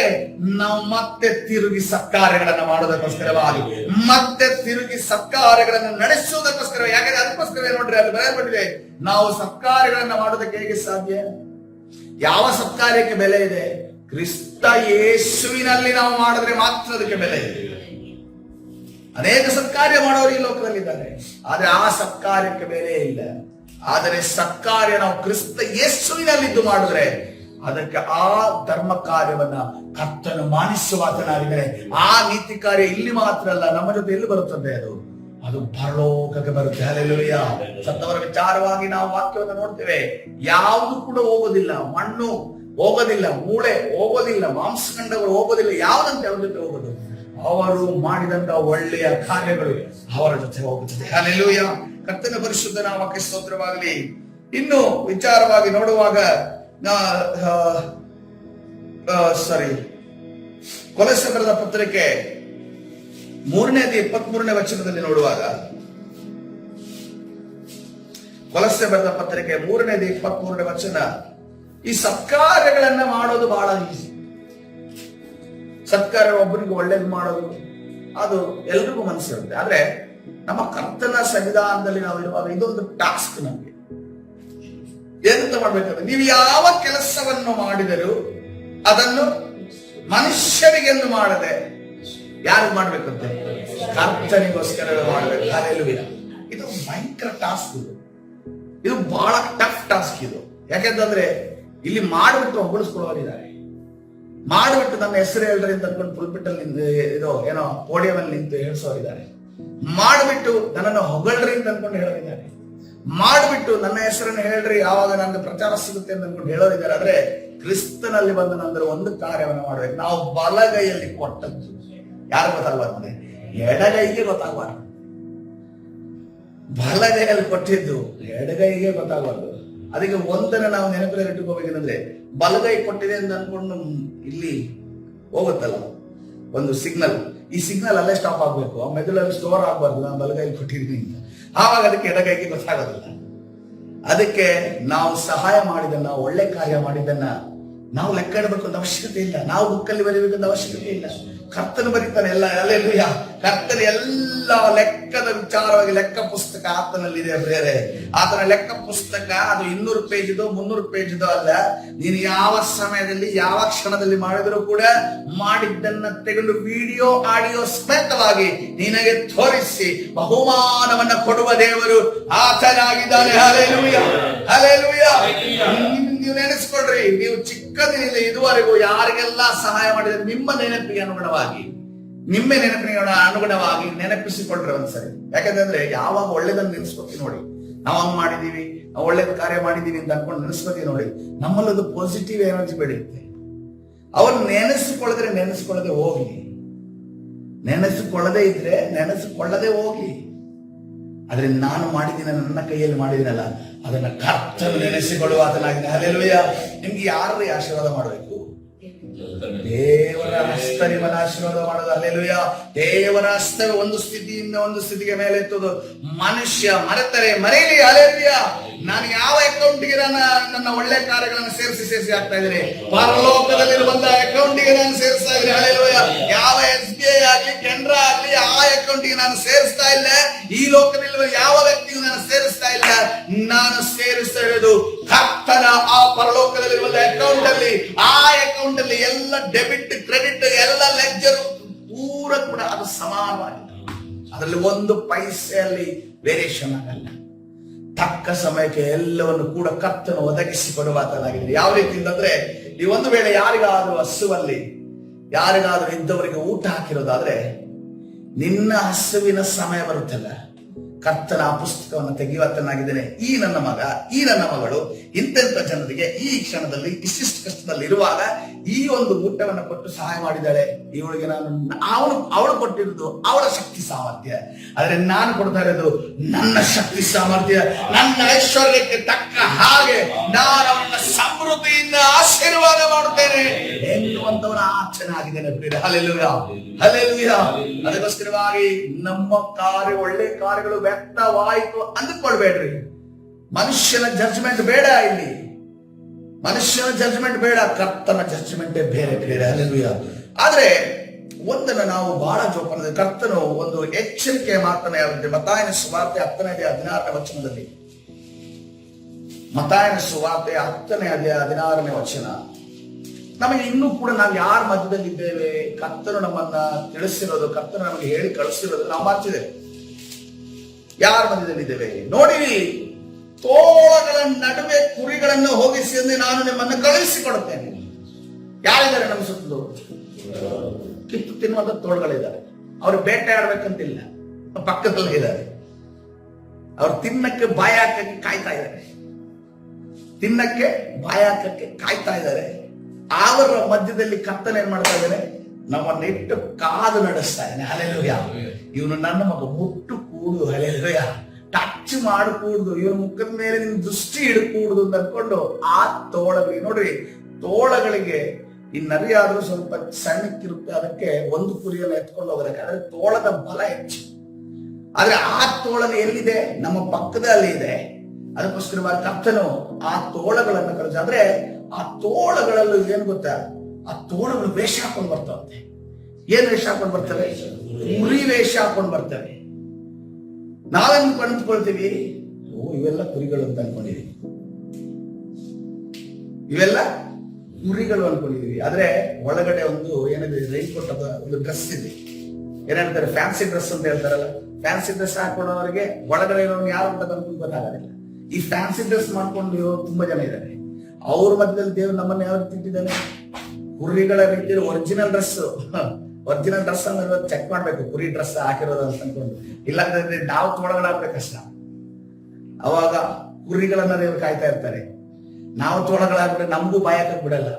ನಾವು ಮತ್ತೆ ತಿರುಗಿ ಸತ್ಕಾರ್ಯಗಳನ್ನ ಮಾಡೋದಕ್ಕೋಸ್ಕರವಾಗಿ, ಮತ್ತೆ ತಿರುಗಿ ಸತ್ಕಾರ್ಯಗಳನ್ನು ನಡೆಸುವುದಕ್ಕೋಸ್ಕರ. ಯಾಕಂದ್ರೆ ಅದಕ್ಕೋಸ್ಕರ ನೋಡ್ರಿ, ಅಲ್ಲಿ ಬರೆಯಲ್ಪಟ್ಟಿದೆ, ನಾವು ಸತ್ಕಾರ್ಯಗಳನ್ನ ಮಾಡೋದಕ್ಕೆ ಹೇಗೆ ಸಾಧ್ಯ? ಯಾವ ಸತ್ಕಾರ್ಯಕ್ಕೆ ಬೆಲೆ ಇದೆ? ಕ್ರಿಸ್ತ ಯೇಸುವಿನಲ್ಲಿ ನಾವು ಮಾಡಿದ್ರೆ ಮಾತ್ರ ಅದಕ್ಕೆ ಬೆಲೆ ಇದೆ. ಅನೇಕ ಸತ್ಕಾರ್ಯ ಮಾಡೋರು ಈ ಲೋಕದಲ್ಲಿದ್ದಾರೆ, ಆದ್ರೆ ಆ ಸತ್ಕಾರ್ಯಕ್ಕೆ ಬೆಲೆ ಇಲ್ಲ. ಆದರೆ ಸತ್ಕಾರ್ಯ ನಾವು ಕ್ರಿಸ್ತ ಯೇಸುವಿನಲ್ಲಿದ್ದು ಮಾಡಿದ್ರೆ ಅದಕ್ಕೆ ಆ ಧರ್ಮ ಕಾರ್ಯವನ್ನ ಕರ್ತನು ಮಾನಿಸುವಾತನಾಗಿದ್ದಾನೆ. ಆ ನೀತಿ ಕಾರ್ಯ ಇಲ್ಲಿ ಮಾತ್ರ ಅಲ್ಲ, ನಮ್ಮ ಜೊತೆ ಎಲ್ಲಿ ಬರುತ್ತದೆ? ಅದು ಪರಲೋಕಕ್ಕೆ ಬರುತ್ತೆ. ಹಲ್ಲೆಲೂಯ. ಸತ್ತವರ ವಿಚಾರವಾಗಿ ನಾವು ವಾಕ್ಯವನ್ನು ನೋಡ್ತೇವೆ. ಯಾವುದು ಕೂಡ ಹೋಗೋದಿಲ್ಲ, ಮಣ್ಣು ಹೋಗೋದಿಲ್ಲ, ಮೂಳೆ ಹೋಗೋದಿಲ್ಲ, ಮಾಂಸಖಂಡಗಳು ಹೋಗೋದಿಲ್ಲ. ಯಾವುದಂತೆ ಅವ್ರ ಜೊತೆ ಹೋಗೋದು? ಅವರು ಮಾಡಿದಂತ ಒಳ್ಳೆಯ ಕಾರ್ಯಗಳು ಅವರ ಜೊತೆ ಹೋಗುತ್ತದೆ. ಹಲ್ಲೆಲೂಯ. ಕರ್ತನ ಪರಿಶುದ್ಧ ನಾಮಕ್ಕೆ ಸ್ತೋತ್ರವಾಗಲಿ. ಇನ್ನು ವಿಚಾರವಾಗಿ ನೋಡುವಾಗ ಕೊಲೊಸ್ಸೆ ಬರೆದ ಪತ್ರಿಕೆ 3:23 ವಚನದಲ್ಲಿ ನೋಡುವಾಗ, ಕೊಲೊಸ್ಸೆ ಬರೆದ ಪತ್ರಿಕೆ 3:23 ವಚನ, ಈ ಸತ್ಕಾರ್ಯಗಳನ್ನ ಮಾಡೋದು ಬಹಳ ಈಸಿ. ಸತ್ಕಾರ್ಯ ಒಬ್ಬರಿಗೆ ಒಳ್ಳೇದು ಮಾಡೋದು ಅದು ಎಲ್ರಿಗೂ ಮನಸ್ಸಿರುತ್ತೆ. ಆದ್ರೆ ನಮ್ಮ ಕರ್ತನ ಸಂವಿಧಾನದಲ್ಲಿ ನಾವು ಇರುವಾಗ ಇದೊಂದು ಟಾಸ್ಕ್ ನಮ್ಗೆ. ಏನಂತ ಮಾಡ್ಬೇಕಂದ್ರೆ, ನೀವು ಯಾವ ಕೆಲಸವನ್ನು ಮಾಡಿದರೂ ಅದನ್ನು ಮನುಷ್ಯರಿಗೆಂದು ಮಾಡದೆ ಯಾರು ಮಾಡ್ಬೇಕಂತೆ? ಕರ್ತನಿಗೋಸ್ಕರ ಮಾಡ್ಬೇಕು. ಹಲ್ಲೆಲೂಯ. ಇದು ಭಯಂಕರ ಟಾಸ್ಕ್. ಇದು ಬಹಳ ಟಫ್ ಟಾಸ್ಕ್ ಇದು. ಯಾಕೆಂತಂದ್ರೆ ಇಲ್ಲಿ ಮಾಡಿಬಿಟ್ಟು ಹೊಗಳಿಸ್ಕೊಳ್ಳೋರಿದ್ದಾರೆ, ಮಾಡಿಬಿಟ್ಟು ನನ್ನ ಹೆಸರು ಹೇಳ್ರಿ ಅಂತ ಅಂದ್ಕೊಂಡು ಪುಲ್ಪಿಟಲ್ಲಿ ಏನೋ ಪೋಡಿಯಂ ಅಲ್ಲಿ ನಿಂತು ಹೇಳ್ಸೋರಿದ್ದಾರೆ, ಮಾಡಿಬಿಟ್ಟು ನನ್ನನ್ನು ಹೊಗಳ್ರಿ ಅಂತ ಅಂದ್ಕೊಂಡು ಹೇಳೋರಿದ್ದಾರೆ, ಮಾಡಿಬಿಟ್ಟು ನನ್ನ ಹೆಸರನ್ನು ಹೇಳ್ರಿ ಯಾವಾಗ ನನಗೆ ಪ್ರಚಾರ ಸಿಗುತ್ತೆ ಅಂತ ಅಂದ್ಕೊಂಡು ಹೇಳೋರಿದ್ದಾರೆ. ಆದ್ರೆ ಕ್ರಿಸ್ತನಲ್ಲಿ ಬಂದು ನಂತರ ಒಂದು ಕಾರ್ಯವನ್ನು ಮಾಡ್ಬೇಕು. ನಾವು ಬಲಗೈಯಲ್ಲಿ ಕೊಟ್ಟದ್ದು ಯಾರು ಗೊತ್ತಾಗಬಾರ್ದು? ಎಡಗೈಗೆ ಗೊತ್ತಾಗಬಾರ್ದು. ಬಲಗೈಯಲ್ಲಿ ಕೊಟ್ಟಿದ್ದು ಎಡಗೈಗೆ ಗೊತ್ತಾಗಬಾರ್ದು. ಅದಕ್ಕೆ ಒಂದನ್ನ ನಾವು ನೆನಪಲ್ಲಿ ಇಟ್ಟುಕೋಬೇಕಂದ್ರೆ, ಬಲಗೈ ಕೊಟ್ಟಿದೆ ಅಂತ ಅನ್ಕೊಂಡು ಇಲ್ಲಿ ಹೋಗುತ್ತಲ್ಲ ಒಂದು ಸಿಗ್ನಲ್, ಈ ಸಿಗ್ನಲ್ ಅಲ್ಲೇ ಸ್ಟಾಪ್ ಆಗ್ಬೇಕು. ಆ ಮೆದುಳಲ್ಲಿ ಸ್ಟೋರ್ ಆಗ್ಬಾರ್ದು ನಾನು ಬಲಗೈ ಕೊಟ್ಟಿದ್ದೀನಿ ಅಂತ. ಆವಾಗ ಅದಕ್ಕೆ ಎಡಗೈಗೆ ಗೊತ್ತಾಗೋದಿಲ್ಲ. ಅದಕ್ಕೆ ನಾವು ಸಹಾಯ ಮಾಡಿದನ್ನ, ಒಳ್ಳೆ ಕಾರ್ಯ ಮಾಡಿದ್ದನ್ನ ನಾವು ಲೆಕ್ಕ ಇಡಬೇಕು ಅಂತ ಅವಶ್ಯಕತೆ ಇಲ್ಲ. ನಾವು ಬುಕ್ಕಲ್ಲಿ ಬರೀಬೇಕಂತ ಅವಶ್ಯಕತೆ ಇಲ್ಲ. ಕರ್ತನು ಬರೀತಾನೆ ಎಲ್ಲ. ಹಲ್ಲೆಲೂಯ. ಕರ್ತನ ಎಲ್ಲ ಲೆಕ್ಕದ ವಿಚಾರವಾಗಿ ಲೆಕ್ಕ ಪುಸ್ತಕ ಆತನಲ್ಲಿದೆ. ಬೇರೆ ಆತನ ಲೆಕ್ಕ ಪುಸ್ತಕ ಅದು 200 ಪೇಜ್ದು 300 ಪೇಜ್ದು ಅಲ್ಲ. ನೀನು ಯಾವ ಸಮಯದಲ್ಲಿ ಯಾವ ಕ್ಷಣದಲ್ಲಿ ಮಾಡಿದರೂ ಕೂಡ ಮಾಡಿದ್ದನ್ನ ತೆಗೆದು ವಿಡಿಯೋ ಆಡಿಯೋ ಸಮೇತವಾಗಿ ನಿನಗೆ ತೋರಿಸಿ ಬಹುಮಾನವನ್ನ ಕೊಡುವ ದೇವರು ಆತನಾಗಿದ್ದಾನೆ. ಹಲ್ಲೆಲೂಯ. ಹಲ್ಲೆಲೂಯ. ನೀವು ನೆನೆಸ್ಕೊಳ್ರಿ, ನೀವು ಚಿಕ್ಕದಿನಿಂದ ಇದುವರೆಗೂ ಯಾರಿಗೆಲ್ಲ ಸಹಾಯ ಮಾಡಿದ್ರೆ ನಿಮ್ಮ ನೆನಪಿಗೆ ಅನುಗುಣವಾಗಿ, ನಿಮ್ಮ ನೆನಪಿಗೆ ಅನುಗುಣವಾಗಿ ನೆನಪಿಸಿಕೊಳ್ರಿ ಒಂದ್ಸರಿ. ಯಾಕಂದ್ರೆ ಯಾವಾಗ ಒಳ್ಳೇದನ್ನ ನೆನೆಸ್ಕೊತೀವಿ ನೋಡಿ, ನಾವು ಹಂಗ್ ಮಾಡಿದೀವಿ, ನಾವು ಒಳ್ಳೇದ್ ಕಾರ್ಯ ಮಾಡಿದೀವಿ ಅಂತ ಅನ್ಕೊಂಡು ನೆನೆಸ್ಕೊತೀವಿ ನೋಡಿ, ನಮ್ಮಲ್ಲದು ಪಾಸಿಟಿವ್ ಎನರ್ಜಿ ಬೆಳೆಯುತ್ತೆ. ಅವ್ರು ನೆನೆಸಿಕೊಳ್ಳದೆ ಹೋಗ್ಲಿ, ನೆನೆಸಿಕೊಳ್ಳದೆ ಇದ್ರೆ ನೆನೆಸಿಕೊಳ್ಳದೆ ಹೋಗ್ಲಿ. ಆದ್ರೆ ನಾನು ಮಾಡಿದ್ದೀನಿ, ನನ್ನ ಕೈಯಲ್ಲಿ ಮಾಡಿದ್ದೀನಲ್ಲ, ಅದನ್ನ ಕರ್ತನು ನೆನೆಸಿಕೊಳ್ಳುವ ಆತನಾಗಿದೆ. ಹಲ್ಲೆಲೂಯ. ನಿಮ್ಗೆ ಯಾರು ಆಶೀರ್ವಾದ ಮಾಡಬೇಕು? ದೇವರ ಹಸ್ತ ನಿಮ್ಮನ್ನ ಆಶೀರ್ವಾದ ಮಾಡೋದು. ಹಲ್ಲೆಲೂಯ. ದೇವರ ಹಸ್ತವೇ ಒಂದು ಸ್ಥಿತಿಯಿಂದ ಒಂದು ಸ್ಥಿತಿಗೆ ಮೇಲೆ ಎತ್ತುವುದು. ಮನುಷ್ಯ ಮರೆಯಲಿ. ಹಲ್ಲೆಲೂಯ. ನಾನು ಯಾವ ಅಕೌಂಟ್ಗೆ ನನ್ನ ಒಳ್ಳೆ ಕಾರ್ಯಗಳನ್ನು ಸೇರಿಸಿ ಆಗ್ತಾ ಇದ್ದೀನಿ, ಪರಲೋಕದಲ್ಲಿರುವಂತಹ ಅಕೌಂಟ್ಗೆ ನಾನು ಸೇರಿಸ್ತಾ ಇದ್ದೀನಿ. ಹಲ್ಲೆಲೂಯ. ಯಾವ SBI ಆಗ್ಲಿ ಕೆನರಾ ಆಗ್ಲಿ ಆ ಅಕೌಂಟ್ಗೆ ನಾನು ಸೇರಿಸ್ತಾ ಇಲ್ಲ. ಈ ಲೋಕದಲ್ಲಿ ಯಾವ ವ್ಯಕ್ತಿಗೂ ನಾನು ಸೇರಿಸ್ತಾ ಇಲ್ಲ. ನಾನು ಸೇರಿಸ್ತಾ ಇರೋದು ಕರ್ತನ ಆ ಪರಲೋಕದಲ್ಲಿರುವಂತಹ ಅಕೌಂಟ್ ಅಲ್ಲಿ. ಆ ಅಕೌಂಟ್ ಅಲ್ಲಿ ಎಲ್ಲ ಡೆಬಿಟ್ ಕ್ರೆಡಿಟ್ ಎಲ್ಲ ಲೆಡ್ಜರ್ ಪೂರ ಕೂಡ ಅದು ಸಮಾನವಾಗಿದೆ. ಅದರಲ್ಲಿ ಒಂದು ಪೈಸೆಯಲ್ಲಿ ವೇರಿಯೇಷನ್ ಆಗಲ್ಲ. ತಕ್ಕ ಸಮಯಕ್ಕೆ ಎಲ್ಲವನ್ನು ಕೂಡ ಕರ್ತನು ಒದಗಿಸಿಕೊಡುವ ಆತನಾಗಿದೆ. ಯಾವ ರೀತಿ ಅಂತಂದ್ರೆ, ನೀವು ಒಂದು ವೇಳೆ ಯಾರಿಗಾದ್ರೂ ಹಸುವಲ್ಲಿ ಯಾರಿಗಾದ್ರೂ ಇದ್ದವರಿಗೆ ಊಟ ಹಾಕಿರೋದಾದ್ರೆ ನಿನ್ನ ಹಸುವಿನ ಸಮಯ ಬರುತ್ತಲ್ಲ, ಕರ್ತನ ಆ ಪುಸ್ತಕವನ್ನು ತೆಗೆಯುವತ್ತನಾಗಿದ್ದೇನೆ. ಈ ನನ್ನ ಮಗ, ಈ ನನ್ನ ಮಗಳು ಇಂತೆಂತ ಜನರಿಗೆ ಈ ಕ್ಷಣದಲ್ಲಿ ಇಷ್ಟಿಷ್ಟು ಕಷ್ಟದಲ್ಲಿ ಇರುವಾಗ ಈ ಒಂದು ಊಟವನ್ನು ಕೊಟ್ಟು ಸಹಾಯ ಮಾಡಿದ್ದಾಳೆ. ಇವಳಿಗೆ ಅವಳು ಕೊಟ್ಟಿರುವುದು ಅವಳ ಶಕ್ತಿ ಸಾಮರ್ಥ್ಯ, ಆದ್ರೆ ನಾನು ಕೊಡ್ತಾ ಇರೋದು ನನ್ನ ಶಕ್ತಿ ಸಾಮರ್ಥ್ಯ. ನನ್ನ ಐಶ್ವರ್ಯಕ್ಕೆ ತಕ್ಕ ಹಾಗೆ ನಾನು ಅವನ ಸಮೃದ್ಧಿಯಿಂದ ಆಶೀರ್ವಾದ ಮಾಡುತ್ತೇನೆ ಎನ್ನುವಂತವನ ಆಚರಣಾಗಿದ್ದೇನೆ. Hallelujah, hallelujah. ಅದಕ್ಕೋಸ್ಕರವಾಗಿ ನಮ್ಮ ಒಳ್ಳೆ ಕಾರ್ಯಗಳು ವ್ಯಕ್ತವಾಯಿತು ಅಂದುಕೊಳ್ಬೇಡ್ರಿ. ಮನುಷ್ಯನ ಜಡ್ಜ್ಮೆಂಟ್ ಬೇಡ, ಇಲ್ಲಿ ಮನುಷ್ಯನ ಜಡ್ಜ್ಮೆಂಟ್ ಬೇಡ, ಕರ್ತನ ಜಡ್ಜ್ಮೆಂಟೇ ಬೇರೆ ಬೇರೆ. ಹಲ್ಲೆಲೂಯಾ. ಆದ್ರೆ ಒಂದನ್ನು ನಾವು ಬಹಳ ಜೋಪಾನ, ಕರ್ತನು ಒಂದು ಎಚ್ಚರಿಕೆಯ ಮಾತನ್ನ ಯಾವಂದ್ರೆ ಮತ್ತಾಯನ ಸುವಾರ್ತೆ 10ನೇ ವಚನದಲ್ಲಿ, ಮತ್ತಾಯನ ಸುವಾರ್ತೆ 10ನೇ ವಚನ, ನಮಗೆ ಇನ್ನೂ ಕೂಡ ನಾವು ಯಾರ ಮಧ್ಯದಲ್ಲಿ ಇದ್ದೇವೆ, ಕರ್ತನು ನಮ್ಮನ್ನ ತಿಳಿಸಿರೋದು, ಕರ್ತನು ನಮಗೆ ಹೇಳಿ ಕಳಿಸಿರೋದು ನಾವು ಮಾಡ್ತಿದ್ದೇವೆ. ಯಾರ ಮಧ್ಯದಲ್ಲಿದ್ದೇವೆ ನೋಡಿರಿ, ತೋಳಗಳ ನಡುವೆ ಕುರಿಗಳನ್ನು ಹೋಗಿಸಿ ಎಂದು ನಾನು ನಿಮ್ಮನ್ನು ಕಳುಹಿಸಿಕೊಡುತ್ತೇನೆ. ಯಾರಿದ್ದಾರೆ ನಮ್ಮ ಸುತ್ತಲೂ? ಕಿತ್ತು ತಿನ್ನುವಂತ ತೋಳುಗಳಿದ್ದಾರೆ. ಅವರು ಬೇಟೆ ಆಡ್ಬೇಕಂತಿಲ್ಲ, ಪಕ್ಕದಲ್ಲೇ ಇದ್ದಾರೆ. ಅವ್ರು ತಿನ್ನಕ್ಕೆ ಬಾಯಿ ಹಾಕಕ್ಕೆ ಕಾಯ್ತಾ ಇದ್ದಾರೆ, ತಿನ್ನಕ್ಕೆ ಬಾಯಿ ಹಾಕಕ್ಕೆ ಕಾಯ್ತಾ ಇದ್ದಾರೆ. ಅವರ ಮಧ್ಯದಲ್ಲಿ ಕರ್ತನ ಏನ್ ಮಾಡ್ತಾ ಇದ್ದಾನೆ? ನಮ್ಮನ್ನಿಟ್ಟು ಕಾದು ನಡೆಸ್ತಾ ಇದ್ದಾನೆ. ಹಲ್ಲೆಲೂಯಾ. ಇವನು ನನ್ನ ಮಗ, ಮುಟ್ಟು ಕೂಡು, ಹಲ್ಲೆಲೂಯಾ, ಟಚ್ ಮಾಡಕೂಡುದು, ಇವನ ಮುಖದ ಮೇಲೆ ನಿನ್ ದೃಷ್ಟಿ ಇಡಕೂಡುದು ಅಂತ ಅನ್ಕೊಂಡು ಆ ತೋಳಗಳಿಗೆ ನೋಡ್ರಿ, ತೋಳಗಳಿಗೆ ಈ ನರಿಯಾದ್ರೂ ಸ್ವಲ್ಪ ಸಣ್ಣಕ್ಕಿರುತ್ತೆ, ಅದಕ್ಕೆ ಒಂದು ಕುರಿಯನ್ನು ಎತ್ಕೊಂಡು ಹೋಗೋದಕ್ಕೆ, ಆದ್ರೆ ತೋಳದ ಬಲ ಹೆಚ್ಚು. ಆದ್ರೆ ಆ ತೋಳಲ್ಲಿ ಎಲ್ಲಿದೆ? ನಮ್ಮ ಪಕ್ಕದಲ್ಲಿ ಇದೆ. ಅದಕ್ಕೋಸ್ಕರವಾಗಿ ಕರ್ತನು ಆ ತೋಳಗಳನ್ನು ಕಳಿಸ. ಆದ್ರೆ ಆ ತೋಳಗಳಲ್ಲೂ ಏನ್ ಗೊತ್ತಾ, ಆ ತೋಳಗಳು ವೇಷ ಹಾಕೊಂಡು ಬರ್ತಾವಂತೆ. ಏನ್ ವೇಷ ಹಾಕೊಂಡು ಬರ್ತವೆ? ಕುರಿ ವೇಷ ಹಾಕೊಂಡು ಬರ್ತವೆ. ನಾವೇನ್ ಕಂಡುಕೊಳ್ತೀವಿ? ಓ, ಇವೆಲ್ಲ ಕುರಿಗಳು ಅಂತ ಅನ್ಕೊಂಡಿದೀವಿ, ಇವೆಲ್ಲ ಕುರಿಗಳು ಅನ್ಕೊಂಡಿದೀವಿ. ಆದ್ರೆ ಒಳಗಡೆ ಒಂದು ಏನಿದೆ, ರೈನ್ ಕೊಟ್ಟದ ಒಂದು ಡ್ರೆಸ್ ಇದೆ, ಏನ್ ಹೇಳ್ತಾರೆ, ಫ್ಯಾನ್ಸಿ ಡ್ರೆಸ್ ಅಂತ ಹೇಳ್ತಾರಲ್ಲ. ಫ್ಯಾನ್ಸಿ ಡ್ರೆಸ್ ಹಾಕೊಂಡವರಿಗೆ ಒಳಗಡೆ ಇರೋನು ಯಾರು ಅಂತ ನಮ್ಗೆ ಗೊತ್ತಾಗೋದಿಲ್ಲ. ಈ ಫ್ಯಾನ್ಸಿ ಡ್ರೆಸ್ ಮಾಡ್ಕೊಂಡು ತುಂಬಾ ಜನ ಇದ್ದಾರೆ. ಅವ್ರ ಮಧ್ಯದಲ್ಲಿ ದೇವ್ರು ನಮ್ಮನ್ನ ಯಾವ ರೀತಿ ಇಟ್ಟಿದ್ದಾನೆ? ಕುರಿಗಳ ರೀತಿಯಲ್ಲಿ ಒರಿಜಿನಲ್ ಡ್ರೆಸ್ ಅಂದ್ರೆ ಚೆಕ್ ಮಾಡ್ಬೇಕು, ಕುರಿ ಡ್ರೆಸ್ ಹಾಕಿರೋದು ಅಂತ ಅನ್ಕೊಂಡು. ಇಲ್ಲಾಂದ್ರೆ ನಾವು ತೋಳಗಳಾಗ್ಬೇಕು ಕಷ್ಟ. ಅವಾಗ ಕುರಿಗಳನ್ನ ದೇವ್ರು ಕಾಯ್ತಾ ಇರ್ತಾರೆ. ನಾವು ತೋಳಗಳಾಗ್ಬಿಟ್ರೆ ನಮಗೂ ಬಾಯಕ್ಕೆ ಬಿಡಲ್ಲ.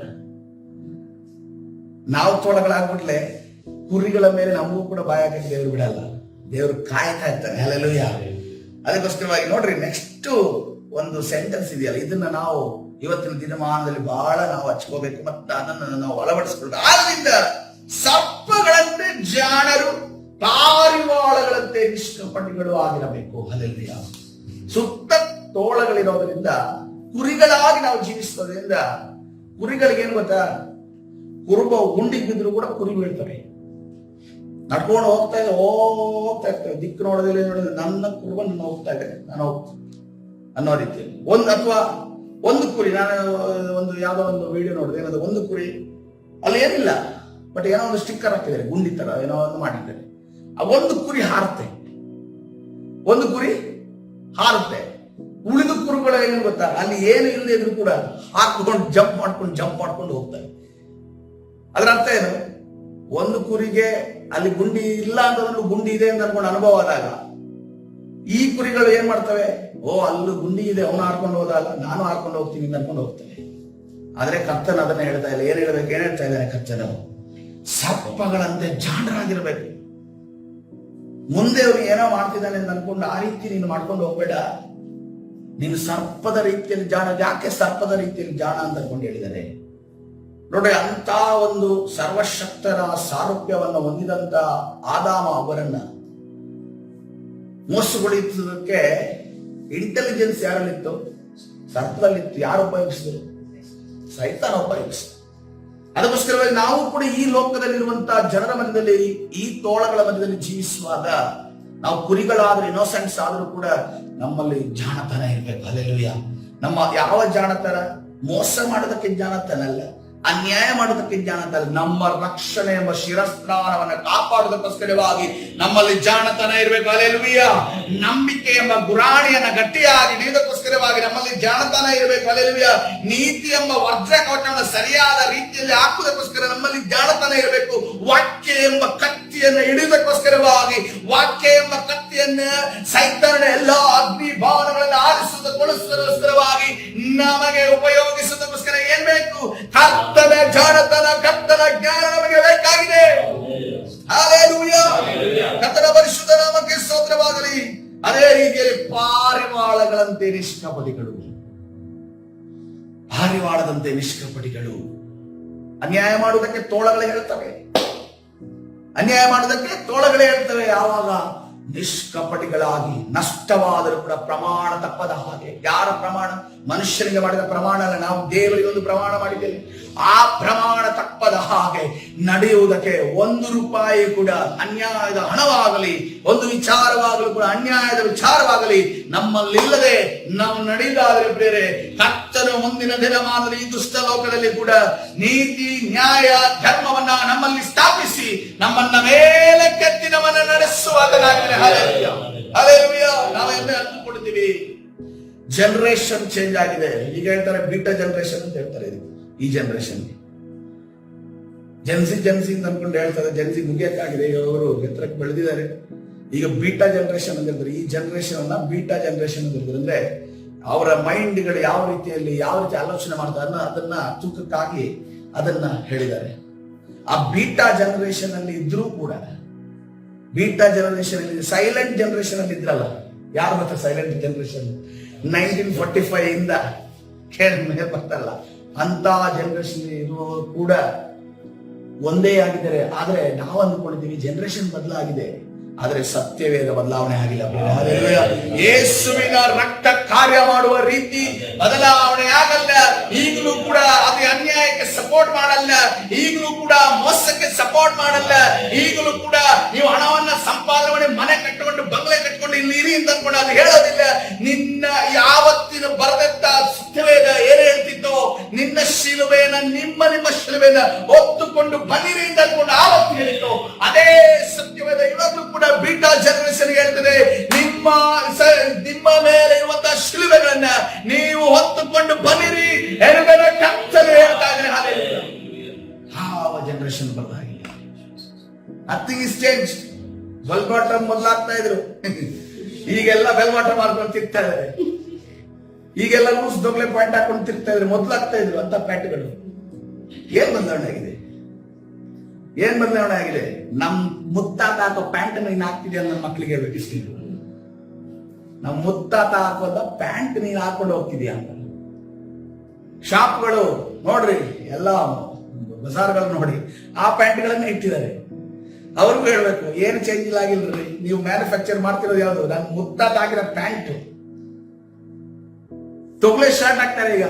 ನಾವು ತೋಳಗಳಾಗ್ಬಿಟ್ಲೆ ಕುರಿಗಳ ಮೇಲೆ ನಮಗೂ ಕೂಡ ಬಾಯಕ್ಕೆ ದೇವ್ರು ಬಿಡಲ್ಲ. ದೇವ್ರು ಕಾಯ್ತಾ ಇರ್ತಾರೆ. ಹಲ್ಲೆಲೂಯಾ. ಅದಕ್ಕೋಸ್ಕರವಾಗಿ ನೋಡ್ರಿ, ನೆಕ್ಸ್ಟ್ ಒಂದು ಸೆಂಟೆನ್ಸ್ ಇದೆಯಲ್ಲ, ಇದನ್ನ ನಾವು ಇವತ್ತಿನ ದಿನಮಾನದಲ್ಲಿ ಬಹಳ ನಾವು ಹಚ್ಕೋಬೇಕು ಮತ್ತು ಅದನ್ನು ನಾವು ಅಳವಡಿಸಿಕೊಂಡು. ಆದ್ರಿಂದ ಸರ್ಪಗಳಂತೆ ಜಾಣರು, ಪಾರಿವಾಳಗಳಂತೆ ನಿಷ್ಕಪಟಿಗಳು ಆಗಿರಬೇಕು. ಹಲ್ಲೆಲೂಯಾ. ಸುತ್ತ ತೋಳಗಳಿರೋದ್ರಿಂದ, ಕುರಿಗಳಾಗಿ ನಾವು ಜೀವಿಸೋದ್ರಿಂದ, ಕುರಿಗಳಿಗೆ ಏನ್ ಗೊತ್ತಾ, ಕುರುಬ ಗುಂಡಿಗೆ ಬಿದ್ರು ಕೂಡ ಕುರಿ ಬೀಳ್ತವೆ. ನಡ್ಕೊಂಡು ಹೋಗ್ತಾ ಇರ್ತವೆ, ದಿಕ್ಕು ನೋಡೋದಿಲ್ಲ, ನೋಡಿದ್ರೆ ನನ್ನ ಕುರುಬ ನನ್ನ ಹೋಗ್ತಾ ಇದೆ, ನಾನು ಹೋಗ್ತೀನಿ ಅನ್ನೋ ರೀತಿಯಲ್ಲಿ. ಒಂದು ಕುರಿ, ನಾನು ಯಾವ್ದೋ ಒಂದು ವಿಡಿಯೋ ನೋಡಿದೆ, ಏನದು, ಒಂದು ಕುರಿ ಅಲ್ಲಿ ಏನಿಲ್ಲ, ಬಟ್ ಏನೋ ಒಂದು ಸ್ಟಿಕ್ಕರ್ ಹಾಕಿದ್ದಾರೆ, ಗುಂಡಿ ತರ ಏನೋ ಒಂದು ಮಾಡಿದ್ದಾರೆ. ಆ ಒಂದು ಕುರಿ ಹಾರುತ್ತೆ. ಉಳಿದ ಕುರುಗಳು ಏನು ಗೊತ್ತಾ, ಅಲ್ಲಿ ಏನು ಇಲ್ಲದೆ ಇದ್ರು ಕೂಡ ಹಾಕೊಂಡು ಜಂಪ್ ಮಾಡ್ಕೊಂಡು ಹೋಗ್ತಾರೆ. ಅದರ ಅರ್ಥ ಏನು? ಒಂದು ಕುರಿಗೆ ಅಲ್ಲಿ ಗುಂಡಿ ಇಲ್ಲ ಅಂತಂದ್ರೂ ಗುಂಡಿ ಇದೆ ಅಂತ ಅನ್ಕೊಂಡು ಅನುಭವ ಆದಾಗ, ಈ ಕುರಿಗಳು ಏನ್ ಮಾಡ್ತವೆ? ಓ, ಅಲ್ಲೂ ಗುಂಡಿ ಇದೆ, ಅವನು ಹಾರ್ಕೊಂಡು ಹೋದಾಗ ನಾನು ಹಾರ್ಕೊಂಡು ಹೋಗ್ತೀನಿ ಅಂತ ಅನ್ಕೊಂಡು ಹೋಗ್ತೇನೆ. ಆದ್ರೆ ಕರ್ತನ ಅದನ್ನ ಹೇಳ್ತಾ ಇಲ್ಲ. ಏನ್ ಹೇಳ್ತಾ ಇದ್ದಾನೆ ಕರ್ತನು? ಸರ್ಪಗಳಂತೆ ಜಾಣರಾಗಿರ್ಬೇಕು. ಮುಂದೆ ಅವ್ರು ಏನೋ ಮಾಡ್ತಿದ್ದಾನೆ ಅಂತ ಅನ್ಕೊಂಡು ಆ ರೀತಿ ನೀನು ಮಾಡ್ಕೊಂಡು ಹೋಗ್ಬೇಡ. ನೀನು ಸರ್ಪದ ರೀತಿಯಲ್ಲಿ ಜಾಣ. ಯಾಕೆ ಸರ್ಪದ ರೀತಿಯಲ್ಲಿ ಜಾಣ ಅಂತ ಅನ್ಕೊಂಡು ಹೇಳಿದ್ದಾರೆ ನೋಡ್ರಿ. ಅಂತ ಒಂದು ಸರ್ವಶಕ್ತರ ಸಾರೂಪ್ಯವನ್ನು ಹೊಂದಿದಂತ ಆದಾಮ ಅವರನ್ನ ಮೋಸಗೊಳಿಸೋದಕ್ಕೆ ಇಂಟೆಲಿಜೆನ್ಸ್ ಯಾರಲ್ಲಿತ್ತು? ಸರ್ಪದಲ್ಲಿತ್ತು. ಯಾರು ಉಪಯೋಗಿಸಿದ್ರು? ಸೈತಾನ ಉಪಯೋಗಿಸಿದ್ರು. ಅದಕ್ಕೋಸ್ಕರವಾಗಿ ನಾವು ಕೂಡ ಈ ಲೋಕದಲ್ಲಿರುವಂತಹ ಜನರ ಮಧ್ಯದಲ್ಲಿ, ಈ ತೋಳಗಳ ಮಧ್ಯದಲ್ಲಿ ಜೀವಿಸುವಾಗ, ನಾವು ಕುರಿಗಳಾದ್ರೂ ಇನ್ನೋಸೆಂಟ್ಸ್ ಆದ್ರೂ ಕೂಡ ನಮ್ಮಲ್ಲಿ ಜಾಣತನ ಇರ್ಬೇಕು. ಹಲ್ಲೆಲೂಯಾ. ನಮ್ಮ ಯಾವ ಜಾಣತನ? ಮೋಸ ಮಾಡೋದಕ್ಕೆ ಜಾಣತನ ಅಲ್ಲ, ಅನ್ಯಾಯ ಮಾಡೋದಕ್ಕೆ ಜಾಣತನ, ನಮ್ಮ ರಕ್ಷಣೆ ಎಂಬ ಶಿರಸ್ತ್ರಾಣವನ್ನು ಕಾಪಾಡುವುದಕ್ಕೋಸ್ಕರವಾಗಿ ನಮ್ಮಲ್ಲಿ ಜಾಣತನ ಇರಬೇಕು. ಹಲ್ಲೆಲೂಯಾ. ನಂಬಿಕೆ ಎಂಬ ಗುರಾಣಿಯನ್ನ ಗಟ್ಟಿಯಾಗಿ ಹಿಡಿಯುವುದಕ್ಕೋಸ್ಕರವಾಗಿ ನಮ್ಮಲ್ಲಿ ಜಾಣತನ ಇರಬೇಕು. ಹಲ್ಲೆಲೂಯಾ. ನೀತಿ ಎಂಬ ವಜ್ರ ಕವಚವನ್ನು ಸರಿಯಾದ ರೀತಿಯಲ್ಲಿ ಹಾಕುವುದಕ್ಕೋಸ್ಕರ ನಮ್ಮಲ್ಲಿ ಜಾಣತನ ಇರಬೇಕು. ವಾಕ್ಯ ಎಂಬ ಕತ್ತಿಯನ್ನು ಹಿಡಿಯುವುದಕ್ಕೋಸ್ಕರವಾಗಿ, ವಾಕ್ಯ ಎಂಬ ಕತ್ತಿಯನ್ನು ಸೈತಾನನ ಎಲ್ಲಾ ಅಗ್ನಿ ಬಾಣಗಳನ್ನು ಆರಿಸುವುದಕ್ಕೋಸ್ಕರವಾಗಿ ನಮಗೆ ಉಪಯೋಗಿಸುವುದಕ್ಕೋಸ್ಕರ ಏನ್ ಬೇಕು? ಕರ್ತನ ಜಾಣತನ, ಕರ್ತನ ಜ್ಞಾನ ನಮಗೆ ಬೇಕಾಗಿದೆ. ಹಲ್ಲೆಲೂಯಾ. ಕರ್ತನ ಪರಿಶುದ್ಧ ನಾಮಕ್ಕೆ ಸ್ತೋತ್ರವಾಗಲಿ. ಅದೇ ರೀತಿಯಲ್ಲಿ ಪಾರಿವಾಳಗಳಂತೆ ನಿಷ್ಕಪಟಿಗಳು, ಪಾರಿವಾಳದಂತೆ ನಿಷ್ಕಪಟಿಗಳು. ಅನ್ಯಾಯ ಮಾಡುವುದಕ್ಕೆ ತೋಳಗಳೇ ಹೇಳ್ತವೆ, ಅನ್ಯಾಯ ಮಾಡುವುದಕ್ಕೆ ತೋಳಗಳೇ ಹೇಳ್ತವೆ. ಯಾವಾಗ ನಿಷ್ಕಪಟಿಗಳಾಗಿ ನಷ್ಟವಾದರೂ ಕೂಡ ಪ್ರಮಾಣ ತಪ್ಪದ ಹಾಗೆ. ಯಾರ ಪ್ರಮಾಣ? ಮನುಷ್ಯನಿಗೆ ಮಾಡಿದ ಪ್ರಮಾಣ ಅಲ್ಲ, ನಾವು ದೇವರಿಗೆ ಒಂದು ಪ್ರಮಾಣ ಮಾಡಿದ್ದೇವೆ. ಆ ಪ್ರಮಾಣ ತಪ್ಪದ ಹಾಗೆ ನಡೆಯುವುದಕ್ಕೆ 1 ರೂಪಾಯಿ ಕೂಡ ಅನ್ಯಾಯದ ಹಣವಾಗಲಿ, ಒಂದು ವಿಚಾರವಾಗಲಿ ಕೂಡ ಅನ್ಯಾಯದ ವಿಚಾರವಾಗಲಿ ನಮ್ಮಲ್ಲಿಲ್ಲದೆ ನಾವು ನಡೆಯುವುದಾದರೆ ಪ್ರಿಯರೇ, ಕರ್ತನು ಮುಂದಿನ ದಿನಮಾನದಲ್ಲಿ ಈ ದುಷ್ಟ ಲೋಕದಲ್ಲಿ ಕೂಡ ನೀತಿ, ನ್ಯಾಯ, ಧರ್ಮವನ್ನ ನಮ್ಮಲ್ಲಿ ಸ್ಥಾಪಿಸಿ ನಮ್ಮನ್ನ ಮೇಲೆ ಕೆತ್ತಿ ನಮ್ಮನ್ನ ನಡೆಸುವಾಗಲಾಗಿದೆ. Hallelujah, hallelujah. ನಾವೆಲ್ಲ ಅಂದುಕೊಂಡಿದ್ದೀವಿ ಜನರೇಷನ್ ಚೇಂಜ್ ಆಗಿದೆ. ಈಗ ಹೇಳ್ತಾರೆ ಬೀಟಾ ಜನರೇಷನ್ ಅಂತ ಹೇಳ್ತಾರೆ. ಈ ಜನರೇಷನ್ ಜನ್ಸಿ ಅಂತ ಅನ್ಕೊಂಡು ಹೇಳ್ತಾರೆ. ಜನ್ಸಿ ಮುಗಿಯಕ್ಕಾಗಿದೆ, ಈಗ ಅವರು ಎತ್ತರಕ್ಕೆ ಬೆಳೆದಿದ್ದಾರೆ. ಈಗ ಬೀಟಾ ಜನರೇಷನ್ ಅಂತ ಹೇಳ್ತಾರೆ. ಈ ಜನರೇಷನ್ ಅನ್ನ ಬೀಟಾ ಜನರೇಷನ್ ಅಂತ ಹೇಳ್ತಾರೆ. ಅಂದ್ರೆ ಅವರ ಮೈಂಡ್ಗಳು ಯಾವ ರೀತಿ ಆಲೋಚನೆ ಮಾಡ್ತಾರೆ ಅದನ್ನ ತೂಕಕ್ಕಾಗಿ ಅದನ್ನ ಹೇಳಿದ್ದಾರೆ. ಆ ಬೀಟಾ ಜನರೇಷನ್ ಅಲ್ಲಿ ಇದ್ರೂ ಕೂಡ, ಬೀಟಾ ಜನರೇಷನ್ ಅಲ್ಲಿ ಸೈಲೆಂಟ್ ಜನರೇಷನ್ ಅಲ್ಲಿ ಇದ್ರಲ್ಲ, ಯಾರು ಮತ್ತೆ ಸೈಲೆಂಟ್ ಜನರೇಷನ್ 1945 ಇಂದ ಮೇಲೆ ಬರ್ತಾರಲ್ಲ, ಅಂತ ಜನರೇಷನ್ ಇರುವವರು ಕೂಡ ಒಂದೇ ಆಗಿದ್ದಾರೆ. ಆದ್ರೆ ನಾವು ಅಂದ್ಕೊಂಡಿದ್ದೀವಿ ಜನರೇಷನ್ ಬದಲಾಗಿದೆ, ಆದ್ರೆ ಸತ್ಯವೇದ ಬದಲಾವಣೆ ಆಗಿಲ್ಲ. ಯೇಸುವಿನ ರಕ್ತ ಕಾರ್ಯ ಮಾಡುವ ರೀತಿ ಬದಲಾವಣೆ ಆಗಲ್ಲ. ಈಗಲೂ ಕೂಡ ಅದು ಅನ್ಯಾಯಕ್ಕೆ ಸಪೋರ್ಟ್ ಮಾಡಲ್ಲ, ಈಗಲೂ ಕೂಡ ಮೋಸಕ್ಕೆ ಸಪೋರ್ಟ್ ಮಾಡಲ್ಲ. ಈಗಲೂ ಕೂಡ ನೀವು ಹಣವನ್ನ ಸಂಪಾದನೆ ಮಾಡಿ ಮನೆ ಕಟ್ಟಿಕೊಂಡು ಬಂಗ್ಲೆ ಕಟ್ಟಿಕೊಂಡು ಇಲ್ಲಿ ಇರಿ ಅಂತ ಅನ್ಕೊಂಡು ಅದು ಹೇಳೋದಿಲ್ಲ. ನಿನ್ನ ಯಾವತ್ತಿನ ಬರೆದಂತ ಸತ್ಯವೇದ ಏನ್ ಹೇಳ್ತಿತ್ತೋ, ನಿನ್ನ ಶಿಲುಬೆಯನ್ನ ನಿಮ್ಮ ಶಿಲುಬೆಯನ್ನ ಹೊತ್ತುಕೊಂಡು ಬನ್ನಿರಿ ಅಂತ ಅನ್ಕೊಂಡು ಆವತ್ತು ಹೇಳಿತ್ತು. ಅದೇ ಸತ್ಯವೇದ ಇವಾಗಲೂ ಕೂಡ ಬೀಟಾ ಜನರೇಷನ್ ಹೇಳ್ತದೆ, ನಿಮ್ಮ ಮೇಲೆ ಇರುವಂತಹ ಶಿಲುಬೆಗಳನ್ನ ನೀವು ಹೊತ್ತುಕೊಂಡು ಬನ್ನಿರಿ ಎನ್ನುವುದನ್ನ ಕರ್ತನು ಹೇಳ್ತಾ ಇದ್ದಾರೆ. ಹಲ್ಲೆಲೂಯಾ. ಯಾವ ಜನರೇಷನ್ ಬದಲಾಗಿಲ್ಲ. Nothing is change. Bell bottom ಮೊದಲಾಗ್ತಾ ಇದ್ರು, ಈಗೆಲ್ಲ ಬೆಲ್ ಬಾಟಮ್ ಹಾಕೊಂಡು ತಿರ್ತಾ ಇದ್ದಾರೆ. ಈಗೆಲ್ಲ ಲೂಸ್ ದೊಗ್ಲೆ ಪಾಯಿಂಟ್ ಹಾಕೊಂಡು ತಿರ್ತಾ ಇದ್ರು, ಮೊದಲಾಗ್ತಾ ಇದ್ರು ಅಂತ ಪ್ಯಾಂಟ್ಗಳು. ಏನ್ ಬದಲಾವಣೆ ಆಗಿದೆ? ಏನ್ ಬದಲಾವಣೆ ಆಗಿದೆ? ನಮ್ ಮುತ್ತಾತ ಹಾಕೋ ಪ್ಯಾಂಟ್ ನೀನ್ ಹಾಕ್ತಿದ್ಯಾ ನನ್ನ ಮಕ್ಳಿಗೆ ಹೇಳ್ಬೇಕು. ಇಷ್ಟು ನಮ್ ಮುತ್ತಾತ ಹಾಕೋದ ಪ್ಯಾಂಟ್ ನೀನ್ ಹಾಕೊಂಡು ಹೋಗ್ತಿದ್ಯಾ ಅಂತ. ಶಾಪ್ಗಳು ನೋಡ್ರಿ, ಎಲ್ಲ ಬಜಾರ್ಗಳು ನೋಡಿ ಆ ಪ್ಯಾಂಟ್ಗಳನ್ನ ಇಟ್ಟಿದ್ದಾರೆ. ಅವ್ರಿಗೂ ಹೇಳ್ಬೇಕು, ಏನು ಚೇಂಜ್ ಆಗಿಲ್ರಿ, ನೀವು ಮ್ಯಾನುಫ್ಯಾಕ್ಚರ್ ಮಾಡ್ತಿರೋದು ಯಾವ್ದು? ನನ್ ಮುತ್ತಾತ ಹಾಕಿರೋ ಪ್ಯಾಂಟ್. ತೊಗ್ಲೆ ಶರ್ಟ್ ಹಾಕ್ತಾರೆ ಈಗ,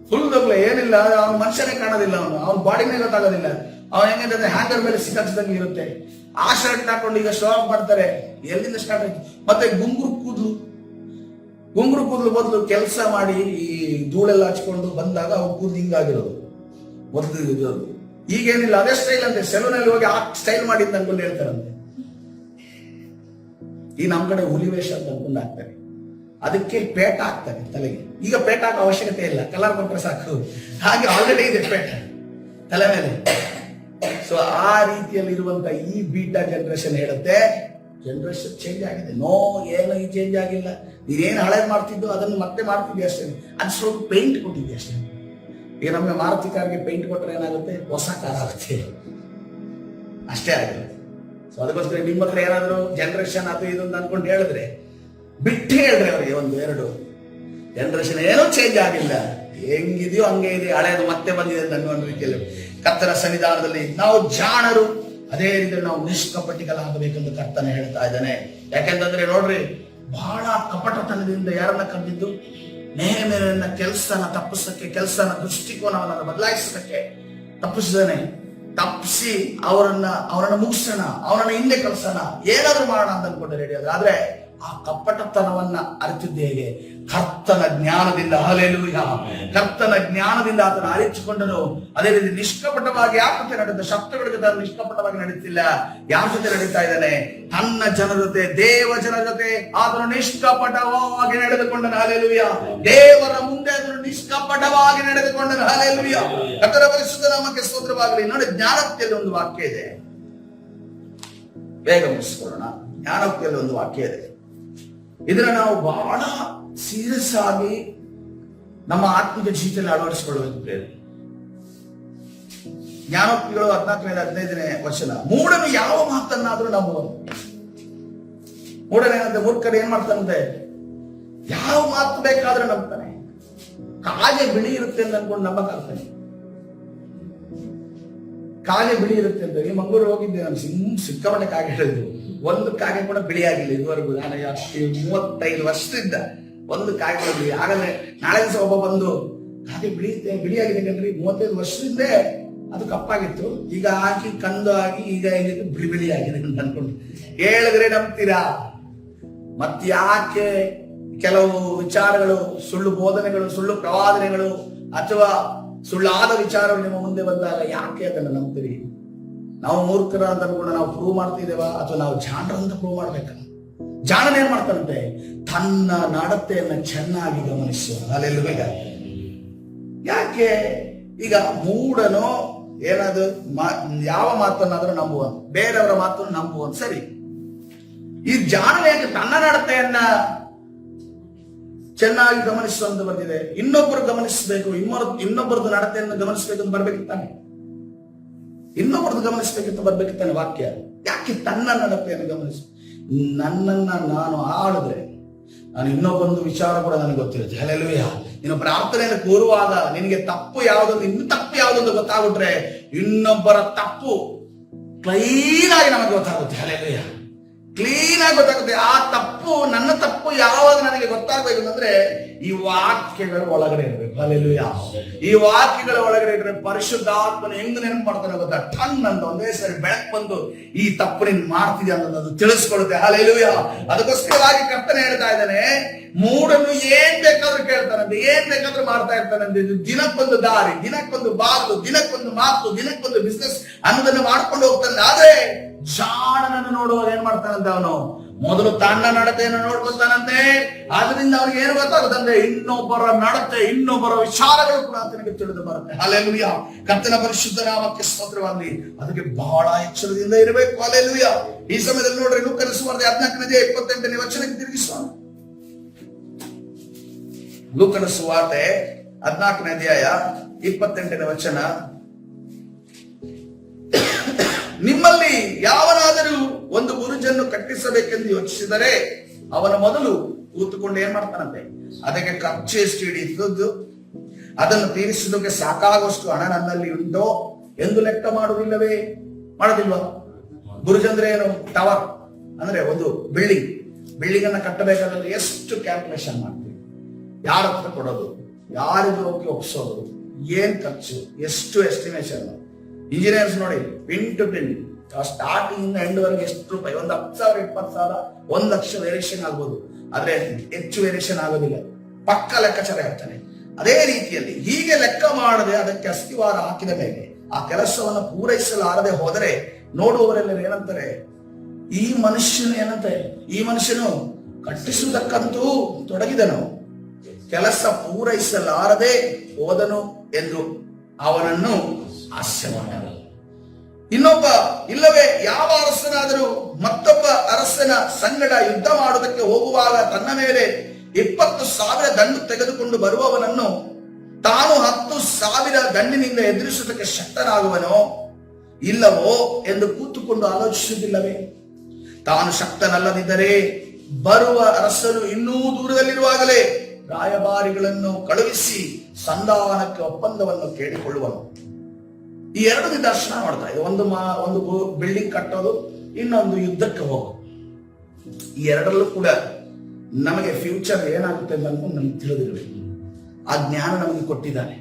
ಫುಲ್ ತೊಗ್ಲೆ, ಏನಿಲ್ಲ, ಅವ್ನ ಮನುಷ್ಯನೇ ಕಾಣೋದಿಲ್ಲ, ಅವನ ಬಾಡಿನೇ ಗೊತ್ತಾಗೋದಿಲ್ಲ. ಅವನ್ ಹೆಂಗಂದ್ರೆ ಹ್ಯಾಂಗರ್ ಮೇಲೆ ಸಿಕ್ಕಾಕ್ಸಿದಂಗೆ ಇರುತ್ತೆ. ಆ ಶರ್ಟ್ ಹಾಕೊಂಡು ಈಗ ಶೋ ಆಫ್ ಮಾಡ್ತಾರೆ. ಎಲ್ಲಿಂದ ಸ್ಟಾರ್ಟ್ ಆಯ್ತು? ಮತ್ತೆ ಗುಂಗುರು ಕೂದಲು ಮೊದಲು ಕೆಲಸ ಮಾಡಿ ಈ ಧೂಳೆಲ್ಲ ಹಚ್ಕೊಂಡು ಬಂದಾಗ ಅವ್ರು ಕೂದಲು ಹಿಂಗಾಗಿರೋದು ಮೊದಲು ಇರೋದು. ಈಗೇನಿಲ್ಲ, ಅದೇ ಸ್ಟೈಲ್ ಅಂತೆ. ಸೆಲೂನಲ್ಲಿ ಹೋಗಿ ಆ ಸ್ಟೈಲ್ ಮಾಡಿದ್ದು ಅನ್ಕೊಂಡು ಹೇಳ್ತಾರಂತೆ. ಈ ನಮ್ ಕಡೆ ಹುಲಿ ವೇಷ ಅಂತ ಅನ್ಕೊಂಡು ಹಾಕ್ತಾರೆ, ಅದಕ್ಕೆ ಪೇಟ ಹಾಕ್ತಾರೆ ತಲೆಗೆ. ಈಗ ಪೇಟ ಹಾಕೋ ಅವಶ್ಯಕತೆ ಇಲ್ಲ, ಕಲರ್ ಕೊಟ್ಟರೆ ಸಾಕು. ಹಾಗೆ ಆಲ್ರೆಡಿ ಇದೆ ಪೇಟ ತಲೆ ಮೇಲೆ. ಸೊ ಆ ರೀತಿಯಲ್ಲಿ ಇರುವಂತ ಈ ಬೀಟಾ ಜನರೇಷನ್ ಹೇಳುತ್ತೆ, ಜನರೇಷನ್ ಚೇಂಜ್ ಆಗಿದೆ. ನೋ, ಏನು ಈ ಚೇಂಜ್ ಆಗಿಲ್ಲ. ನೀನೇನು ಹಳೆ ಮಾಡ್ತಿದ್ದು ಅದನ್ನು ಮತ್ತೆ ಮಾಡ್ತಿದ್ದೆ ಅಷ್ಟೇ. ಅದು ಸ್ವಲ್ಪ ಪೇಂಟ್ ಕೊಟ್ಟಿದ್ದೆ ಅಷ್ಟೇ. ಈಗ ನಮಗೆ ಮಾರುತಿ ಕಾರ್ಗೆ ಪೇಂಟ್ ಕೊಟ್ಟರೆ ಏನಾಗುತ್ತೆ? ಹೊಸ ಕಾರ್ ಆಗುತ್ತೆ, ಅಷ್ಟೇ ಆಗಿರುತ್ತೆ. ಸೊ ಅದಕ್ಕೋಸ್ಕರ ನಿಮ್ಮ ಹತ್ರ ಏನಾದ್ರು ಜನರೇಷನ್ ಅದು ಇದು ಅಂತ ಅನ್ಕೊಂಡು ಹೇಳಿದ್ರೆ ಬಿಟ್ಟು ಹೇಳ್ರಿ ಅವ್ರಿಗೆ. 1-2 ಜನರೇಷನ್ ಏನೂ ಚೇಂಜ್ ಆಗಿಲ್ಲ, ಹೆಂಗಿದೆಯೋ ಹಂಗೆ ಇದೆ, ಹಳೆಯದು ಮತ್ತೆ ಬಂದಿದೆ ಅನ್ನೋ ರೀತಿಯಲ್ಲಿ ಕರ್ತನ ಸನ್ನಿಧಾನದಲ್ಲಿ ನಾವು ಜಾಣರು, ಅದೇ ರೀತಿಯಲ್ಲಿ ನಾವು ನಿಷ್ಕಪಟಿಗಳಾಗಬೇಕೆಂದು ಕರ್ತನ ಹೇಳ್ತಾ ಇದ್ದಾನೆ. ಯಾಕೆಂತಂದ್ರೆ ನೋಡ್ರಿ, ಬಹಳ ಕಪಟತನದಿಂದ ಯಾರನ್ನ ಕರೆದಿದ್ದು? ನೇಹೆಮೀಯನನ್ನ ಕೆಲಸನ ತಪ್ಪಿಸಕ್ಕೆ, ಕೆಲಸನ ದೃಷ್ಟಿಕೋನವನ್ನ ಬದಲಾಯಿಸಕ್ಕೆ ತಪ್ಪಿಸಿದಾನೆ. ತಪ್ಪಿಸಿ ಅವರನ್ನ ಮುಗಿಸೋಣ, ಅವರನ್ನ ಹಿಂದೆ ಕಳ್ಸೋಣ, ಏನಾದ್ರು ಮಾಡೋಣ ಅಂತ ಅನ್ಕೊಂಡು ರೆಡಿ ಆದ್ರೆ ಆ ಕಪ್ಪಟತನವನ್ನ ಅರಿತಿದ್ದೆ ಹೇಗೆ? ಕರ್ತನ ಜ್ಞಾನದಿಂದ. ಹಲ್ಲೆಲೂಯ. ಕರ್ತನ ಜ್ಞಾನದಿಂದ ಆತನ ಅರಿತುಕೊಂಡನು. ಅದೇ ರೀತಿ ನಿಷ್ಕಪಟವಾಗಿ ಯಾರ ಜೊತೆ ನಡೆದ? ಶತ್ರುಗಳ ಜೊತೆ ನಿಷ್ಕಪಟವಾಗಿ ನಡೀತಿಲ್ಲ. ಯಾರ ಜೊತೆ ನಡೀತಾ ಇದ್ದಾನೆ? ತನ್ನ ಜನರ ಜೊತೆ, ದೇವ ಜನರ ಜೊತೆ ಆತನು ನಿಷ್ಕಪಟವಾಗಿ ನಡೆದುಕೊಂಡನು. ಹಲ್ಲೆಲೂಯ. ದೇವರ ಮುಂದೆ ಅದನ್ನು ನಿಷ್ಕಪಟವಾಗಿ ನಡೆದುಕೊಂಡನು. ಹಲ್ಲೆಲೂಯ. ಕರ್ತನ ಪರಿಶುದ್ಧ ನಾಮಕ್ಕೆ ಸ್ತೋತ್ರವಾಗಲಿ. ನೋಡಿ, ಜ್ಞಾನೋಕ್ತಿಯಲ್ಲಿ ಒಂದು ವಾಕ್ಯ ಇದೆ, ಬೇಗ ಮುಗಿಸ್ಕೊಳ್ಳೋಣ. ಜ್ಞಾನೋಕ್ತಿಯಲ್ಲಿ ಒಂದು ವಾಕ್ಯ ಇದೆ, ಇದನ್ನ ನಾವು ಬಹಳ ಸೀರಿಯಸ್ ಆಗಿ ನಮ್ಮ ಆತ್ಮಿಕ ಜೀವಿತದಲ್ಲಿ ಅಳವಡಿಸಿಕೊಳ್ಳಬೇಕು ಪ್ರೇರೆ. ಜ್ಞಾನೋಕ್ತಿಗಳು 14-15 ವಚನ. ಮೂಢನು ಯಾವ ಮಾತನ್ನಾದ್ರೂ ನಂಬುವನು. ಮೂಢನೇನಂತೆ? ಮೂರ್ಖರು ಏನ್ ಮಾಡ್ತಾನಂತೆ? ಯಾವ ಮಾತು ಬೇಕಾದ್ರೂ ನಂಬ್ತಾನೆ. ಕಾಗೆ ಬಿಳಿ ಇರುತ್ತೆ ಅಂತ ಅನ್ಕೊಂಡು ನಂಬಕ್ಕಾಗ್ತಾನೆ. ಕಾಗೆ ಬಿಳಿ ಇರುತ್ತೆ ಅಂತ. ಈ ಮಂಗಳೂರು ಹೋಗಿದ್ದೆ ನಾನು, ಸಿಕ್ಕಾಪಟ್ಟೆ ಕಾಗೆ ಹೇಳಿದ್ರು. ಒಂದು ಕಾಗೆ ಕೂಡ ಬಿಳಿ ಆಗಿಲ್ಲ ಇದುವರೆಗೂ. ನಾನು 35 ವರ್ಷದಿಂದ ಒಂದು ಕಾಗೆ ಕೂಡ ಬಿಳಿ ಆಗಲೇ. ನಾಳೆ ದಿವಸ ಒಬ್ಬ ಬಂದು ಕಾಗೆ ಬಿಳಿ ಆಗಿದೆ ಕಣ್ರಿ, 35 ವರ್ಷದಿಂದ ಅದು ಕಪ್ಪಾಗಿತ್ತು, ಈಗ ಹಾಕಿ ಕಂದು ಆಗಿ ಈಗ ಬಿಳಿ ಆಗಿದೆ ಅಂತ ಅನ್ಕೊಂಡು ಹೇಳಿದ್ರೆ ನಂಬ್ತೀರಾ? ಮತ್ತ್ಯಾಕೆ ಕೆಲವು ವಿಚಾರಗಳು, ಸುಳ್ಳು ಬೋಧನೆಗಳು, ಸುಳ್ಳು ಪ್ರವಾದನೆಗಳು ಅಥವಾ ಸುಳ್ಳಾದ ವಿಚಾರಗಳು ನಿಮ್ಮ ಮುಂದೆ ಬಂದಾಗ ಯಾಕೆ ಅದನ್ನು ನಂಬ್ತೀರಿ? ನಾವು ಮೂರ್ಖರ ಅಂತ ಅನ್ಕೊಂಡು ನಾವು ಪ್ರೂವ್ ಮಾಡ್ತಿದ್ದೇವಾ ಅಥವಾ ನಾವು ಜಾಣರ ಅಂತ ಪ್ರೂವ್ ಮಾಡ್ಬೇಕ? ಜಾಣನ ಏನ್ ಮಾಡ್ತಾನಂತೆ? ತನ್ನ ನಡತೆಯನ್ನ ಚೆನ್ನಾಗಿ ಗಮನಿಸುವ. ಹಲ್ಲೆಲೂಯಾ. ಯಾಕೆ? ಈಗ ಮೂಢನು ಏನಾದ್ರು ಯಾವ ಮಾತನ್ನಾದ್ರೂ ನಂಬುವನು, ಬೇರೆಯವರ ಮಾತನ್ನು ನಂಬುವನು. ಸರಿ, ಈ ಜಾಣನೇಗೆ ತನ್ನ ನಡತೆಯನ್ನ ಚೆನ್ನಾಗಿ ಗಮನಿಸುವಂತ ಬಂದಿದೆ. ಇನ್ನೊಬ್ಬರು ಗಮನಿಸಬೇಕು, ಇನ್ನೊಬ್ಬರದ್ದು ನಡತೆಯನ್ನು ಗಮನಿಸಬೇಕು ಅಂತ ಬರ್ಬೇಕಿತ್ತಾನೆ. ಇನ್ನೊಬ್ಬರದ್ದು ಗಮನಿಸಬೇಕಿತ್ತು ಬರ್ಬೇಕಿತ್ತಾನೆ ವಾಕ್ಯ. ಯಾಕೆ ತನ್ನ ನಡತೆಯನ್ನು ಗಮನಿಸ? ನನ್ನನ್ನ ನಾನು ಆಡಿದ್ರೆ ನಾನು ಇನ್ನೊಬ್ಬೊಂದು ವಿಚಾರ ಕೂಡ ನನಗೆ ಗೊತ್ತಿರುತ್ತೆ. ಹಲ್ಲೆಲೂಯಾ. ನೀನು ಪ್ರಾರ್ಥನೆಯನ್ನು ಕೋರುವಾಗ ನಿನಗೆ ತಪ್ಪು ಯಾವುದೊಂದು, ಇನ್ನು ತಪ್ಪು ಯಾವುದೊಂದು ಗೊತ್ತಾಗ್ಬಿಟ್ರೆ ಇನ್ನೊಬ್ಬರ ತಪ್ಪು ಕ್ಲೀನ್ ಆಗಿ ನಮಗೆ ಗೊತ್ತಾಗುತ್ತೆ. ಹಲ್ಲೆಲೂಯಾ. ಕ್ಲೀನ್ ಆಗಿ ಗೊತ್ತಾಗುತ್ತೆ. ಆ ತಪ್ಪು, ನನ್ನ ತಪ್ಪು ಯಾವಾಗ ನನಗೆ ಗೊತ್ತಾಗಬೇಕು ಅಂದ್ರೆ ಈ ವಾಕ್ಯಗಳ ಒಳಗಡೆ ಇರಬೇಕು. ಹಲ್ಲೆಲೂಯಾ. ಈ ವಾಕ್ಯಗಳ ಒಳಗಡೆ ಇದ್ರೆ ಪರಿಶುದ್ಧಾತ್ಮನ ಹೆಂಗ್ ನೆನಪು ಮಾಡ್ತಾನೆ ಗೊತ್ತಾ? ಟನ್ ಅಂತ ಒಂದೇ ಸರಿ ಬೆಳಕು ಬಂದು ಈ ತಪ್ಪು ನೀನ್ ಮಾಡ್ತಿದ್ಯಾ ಅನ್ನೋದು ತಿಳಿಸ್ಕೊಡುತ್ತೆ. ಹಲ್ಲೆಲೂಯಾ. ಅದಕ್ಕೋಸ್ಕರವಾಗಿ ಕರ್ತನೆ ಹೇಳ್ತಾ ಇದ್ದಾನೆ, ಮೂಢನು ಏನ್ ಬೇಕಾದ್ರೂ ಕೇಳ್ತಾನಂತೆ, ಏನ್ ಬೇಕಾದ್ರೂ ಮಾಡ್ತಾ ಇರ್ತಾನಂತೆ. ದಿನಕ್ಕೊಂದು ದಾರಿ, ದಿನಕ್ಕೊಂದು ಬಾಗಿಲು, ದಿನಕ್ಕೊಂದು ಮಾತು, ದಿನಕ್ಕೊಂದು ಬಿಸ್ನೆಸ್ ಅನ್ನೋದನ್ನು ಮಾಡ್ಕೊಂಡು ಹೋಗ್ತಾನೆ. ಆದ್ರೆ ಜಾಣನನ್ನು ನೋಡುವಾಗ ಏನ್ ಮಾಡ್ತಾನಂತೆ? ಅವನು ಮೊದಲು ತನ್ನ ನಡತೆಯನ್ನು ನೋಡ್ಕೊತಾನಂತೆ. ಆದ್ರಿಂದ ಅವ್ರಿಗೆ ಏನು ಗೊತ್ತಾಗುತ್ತಂದ್ರೆ ಇನ್ನೊಬ್ಬರ ನಡತೆ, ಇನ್ನೊಬ್ಬರ ವಿಚಾರಗಳು ಕೂಡ ಆತನಿಗೆ ತಿಳಿದು ಬರುತ್ತೆ. ಹಲ್ಲೆಲೂಯಾ. ಕರ್ತನ ಪರಿಶುದ್ಧ ನಾಮಕ್ಕೆ ಸ್ತೋತ್ರವಾಗಲಿ. ಅದಕ್ಕೆ ಬಹಳ ಎಚ್ಚರದಿಂದ ಇರಬೇಕು. ಹಲ್ಲೆಲೂಯಾ. ಈ ಸಮಯದಲ್ಲಿ ನೋಡ್ರಿ, ಲೂಕನ ಸುವಾರ್ತೆ 14-28 ವಚನಕ್ಕೆ ತಿರುಗಿಸೋಣ. ಲೂಕನ ಸುವಾರ್ತೆ 14 ವಚನ. ನಿಮ್ಮಲ್ಲಿ ಯಾವನಾದರೂ ಒಂದು ಬುರುಜನ್ನು ಕಟ್ಟಿಸಬೇಕೆಂದು ಯೋಚಿಸಿದರೆ ಅವನ ಮೊದಲು ಕೂತುಕೊಂಡು ಏನ್ ಮಾಡ್ತಾನಂತೆ? ಅದಕ್ಕೆ ಖರ್ಚು ಎಷ್ಟು ಹಿಡಿಯುವುದು, ಅದನ್ನು ತೀರಿಸುವುದಕ್ಕೆ ಸಾಕಾಗುವಷ್ಟು ಹಣ ನನ್ನಲ್ಲಿ ಉಂಟೋ ಎಂದು ಲೆಕ್ಕ ಮಾಡುವುದಿಲ್ಲವೇ? ಮಾಡೋದಿಲ್ವಾ? ಬುರುಜ್ ಅಂದ್ರೆ ಏನು? ಟವರ್ ಅಂದ್ರೆ ಒಂದು ಬಿಲ್ಡಿಂಗ್ ಅನ್ನ ಕಟ್ಟಬೇಕಾದ್ರೆ ಎಷ್ಟು ಕ್ಯಾಲ್ಕುಲೇಷನ್ ಮಾಡ್ತೀವಿ, ಯಾರ ಹತ್ರ ಕೊಡೋದು, ಯಾರಿಗೂ ಒಪ್ಸೋದು, ಏನ್ ಖರ್ಚು, ಎಷ್ಟು ಎಸ್ಟಿಮೇಷನ್. ಇಂಜಿನಿಯರ್ಸ್ ನೋಡಿ, ಪಿನ್ ಟು ಪಿನ್ ಸ್ಟಾರ್ಟಿಂಗ್ ಇಂದ ಎಂಡ್ ವರೆಗೆ ಎಷ್ಟು ರೂಪಾಯಿ, ಒಂದು 10,000 20,000 1 ಲಕ್ಷ ವೇರಿಯೇಷನ್ ಆಗ್ಬೋದು, ಆದ್ರೆ ಹೆಚ್ಚು ವೇರಿಯೇಷನ್ ಆಗೋದಿಲ್ಲ. ಪಕ್ಕ ಲೆಕ್ಕಾಚಾರ ಹೇಳ್ತಾನೆ. ಅದೇ ರೀತಿಯಲ್ಲಿ ಹೀಗೆ ಲೆಕ್ಕ ಮಾಡದೆ ಅದಕ್ಕೆ ಅಸ್ತಿವಾರ ಹಾಕಿದ ಮೇಲೆ ಆ ಕೆಲಸವನ್ನು ಪೂರೈಸಲಾರದೆ ಹೋದರೆ ನೋಡುವವರೆಲ್ಲರೂ ಏನಂತಾರೆ? ಈ ಮನುಷ್ಯನು ಕಟ್ಟಿಸುವುದಕ್ಕಂತೂ ತೊಡಗಿದನು, ಕೆಲಸ ಪೂರೈಸಲಾರದೆ ಹೋದನು ಎಂದು ಅವನನ್ನು ಹಾಸ್ಯ ಮಾಡಲು. ಇನ್ನೊಬ್ಬ, ಇಲ್ಲವೇ ಯಾವ ಅರಸನಾದರೂ ಮತ್ತೊಬ್ಬ ಅರಸನ ಸಂಗಡ ಯುದ್ಧ ಮಾಡುವುದಕ್ಕೆ ಹೋಗುವಾಗ ತನ್ನ ಮೇಲೆ 20,000 ದಂಡು ತೆಗೆದುಕೊಂಡು ಬರುವವನನ್ನು ತಾನು 10,000 ದಂಡಿನಿಂದ ಎದುರಿಸುವುದಕ್ಕೆ ಶಕ್ತನಾಗುವನೋ ಇಲ್ಲವೋ ಎಂದು ಕೂತುಕೊಂಡು ಆಲೋಚಿಸುವುದಿಲ್ಲವೇ? ತಾನು ಶಕ್ತನಲ್ಲದಿದ್ದರೆ ಬರುವ ಅರಸನು ಇನ್ನೂ ದೂರದಲ್ಲಿರುವಾಗಲೇ ರಾಯಭಾರಿಗಳನ್ನು ಕಳುಹಿಸಿ ಸಂಧಾನಕ್ಕೆ ಒಪ್ಪಂದವನ್ನು ಕೇಳಿಕೊಳ್ಳುವನು. ಈ 2 ನಿದರ್ಶನ ಮಾಡ್ತಾ ಇದೆ. ಒಂದು ಬಿಲ್ಡಿಂಗ್ ಕಟ್ಟೋದು, ಇನ್ನೊಂದು ಯುದ್ಧಕ್ಕೆ ಹೋಗೋದು. ಈ 2ರಲ್ಲೂ ಕೂಡ ನಮಗೆ ಫ್ಯೂಚರ್ ಏನಾಗುತ್ತೆ ಅಂತ ಅನ್ಕೊಂಡು ನಮ್ಗೆ ತಿಳಿದಿರಬೇಕು. ಆ ಜ್ಞಾನ ನಮಗೆ ಕೊಟ್ಟಿದ್ದಾನೆ.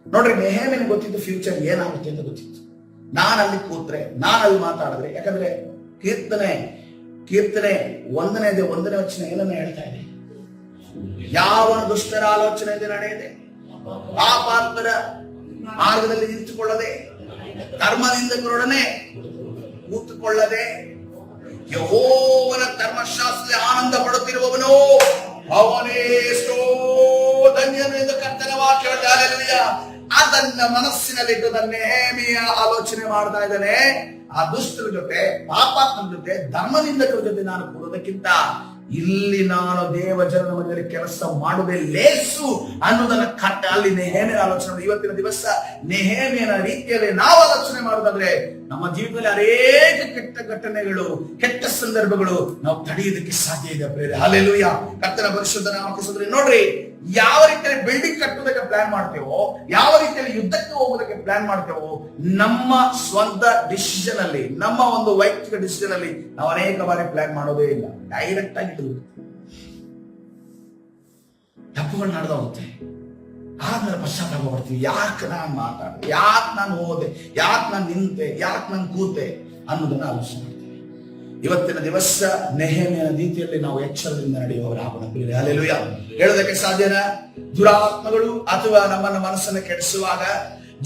ನೋಡ್ರಿ, ನೆಹೆಮೀಯನಿಗೆ ಗೊತ್ತಿತ್ತು ಫ್ಯೂಚರ್ ಏನಾಗುತ್ತೆ ಅಂತ ಗೊತ್ತಿತ್ತು. ನಾನು ಅಲ್ಲಿ ಕೂತ್ರೆ, ನಾನು ಅಲ್ಲಿ ಮಾತಾಡಿದ್ರೆ, ಯಾಕಂದ್ರೆ ಕೀರ್ತನೆ ಕೀರ್ತನೆ 1ನೇ ವಚನ ಏನನ್ನ ಹೇಳ್ತಾ ಇದೆ? ಯಾವನ ದುಷ್ಟರ ಆಲೋಚನೆಯಿಂದ ನಡೆಯದೆ, ಪಾಪಾತ್ಮರ ಮಾರ್ಗದಲ್ಲಿ ನಿಂತುಕೊಳ್ಳದೆ, ಧರ್ಮನಿಂದಕರೊಡನೆ ಕೂತುಕೊಳ್ಳದೆ, ಯೆಹೋವನ ಧರ್ಮಶಾಸ್ತ್ರದಲ್ಲಿ ಆನಂದ ಪಡುತ್ತಿರುವವನು ಅವನೇ ಎಷ್ಟೋ ಧನ್ಯನು ಎಂದು ಕರ್ತನ ವಾಕ್ಯ ಹೇಳ್ತಾ ಇದೆ. ಹಲ್ಲೆಲೂಯಾ. ಅದನ್ನ ಮನಸ್ಸಿನಲ್ಲಿಟ್ಟು ನೇಮಿಯ ಆಲೋಚನೆ ಮಾಡ್ತಾ ಇದ್ದಾನೆ. ಆ ದುಷ್ಟರ ಜೊತೆ, ಪಾಪಾತ್ಮರ ಜೊತೆ, ಧರ್ಮನಿಂದಕರ ಜೊತೆ ನಾನು ಕೂಡೋದಕ್ಕಿಂತ ಇಲ್ಲಿ ನಾನು ದೇವ ಜನರ ಮಧ್ಯದಲ್ಲಿ ಕೆಲಸ ಮಾಡುವುದೇ ಲೇಸು ಅನ್ನೋದನ್ನ ಅಲ್ಲಿ ನೆಹೇಮಿಯ ಆಲೋಚನೆ. ಇವತ್ತಿನ ದಿವಸ ನೆಹೇಮಿಯನ ರೀತಿಯಲ್ಲಿ ನಾವು ಆಲೋಚನೆ ಮಾಡೋದಾದ್ರೆ ನಮ್ಮ ಜೀವನದಲ್ಲಿ ಅನೇಕ ಕೆಟ್ಟ ಘಟನೆಗಳು, ಕೆಟ್ಟ ಸಂದರ್ಭಗಳು ನಾವು ತಡೆಯೋದಕ್ಕೆ ಸಾಧ್ಯ ಇದೆ ಪ್ರೇರೆ. ಹಲ್ಲೆಲೂಯಾ. ಕರ್ತನ ಪರಿಶುದ್ಧ ನಾಮಕ್ಕೆ ಸ್ತೋತ್ರ. ನೋಡ್ರಿ, ಯಾವ ರೀತಿಯಲ್ಲಿ ಬಿಲ್ಡಿಂಗ್ ಕಟ್ಟುವುದಕ್ಕೆ ಪ್ಲಾನ್ ಮಾಡ್ತೇವೋ, ಯಾವ ರೀತಿಯಲ್ಲಿ ಯುದ್ಧಕ್ಕೆ ಹೋಗೋದಕ್ಕೆ ಪ್ಲಾನ್ ಮಾಡ್ತೇವೋ, ನಮ್ಮ ಸ್ವಂತ ಡಿಸಿಷನ್ ಅಲ್ಲಿ, ನಮ್ಮ ಒಂದು ವೈಯಕ್ತಿಕ ಡಿಸಿಷನ್ ಅಲ್ಲಿ ನಾವು ಅನೇಕ ಬಾರಿ ಪ್ಲಾನ್ ಮಾಡೋದೇ ಇಲ್ಲ. ಡೈರೆಕ್ಟ್ ಆಗಿ ತಪ್ಪುಗಳು ನಡೆದ ಹೋಗುತ್ತೆ. ಆದ್ಮೇಲೆ ಪಶ್ಚಾತ್ತಾಪ ಪಡ್ತೀವಿ. ಯಾಕೆ ನಾನು ಮಾತಾಡಿದೆ, ಯಾಕೆ ನಾನು ಹೋದೆ, ಯಾಕೆ ನಾನು ನಿಂತೆ, ಯಾಕೆ ನಾನು ಕೂತೆ ಅನ್ನೋದನ್ನ ಆಲೋಚನೆ ಮಾಡ್ತೀವಿ. ಇವತ್ತಿನ ದಿವಸ ನೆಹೆಮಿಯನ ರೀತಿಯಲ್ಲಿ ನಾವು ಎಚ್ಚರದಿಂದ ನಡೆಯುವವರಾಗೋಣ ಪ್ರಿಯರೇ. ಹಲ್ಲೆಲೂಯಾ. ಹೇಳೋದಕ್ಕೆ ಸಾಧ್ಯನಾ? ದುರಾತ್ಮಗಳು ಅಥವಾ ನಮ್ಮನ್ನ ಮನಸ್ಸನ್ನು ಕೆಡಿಸುವಾಗ,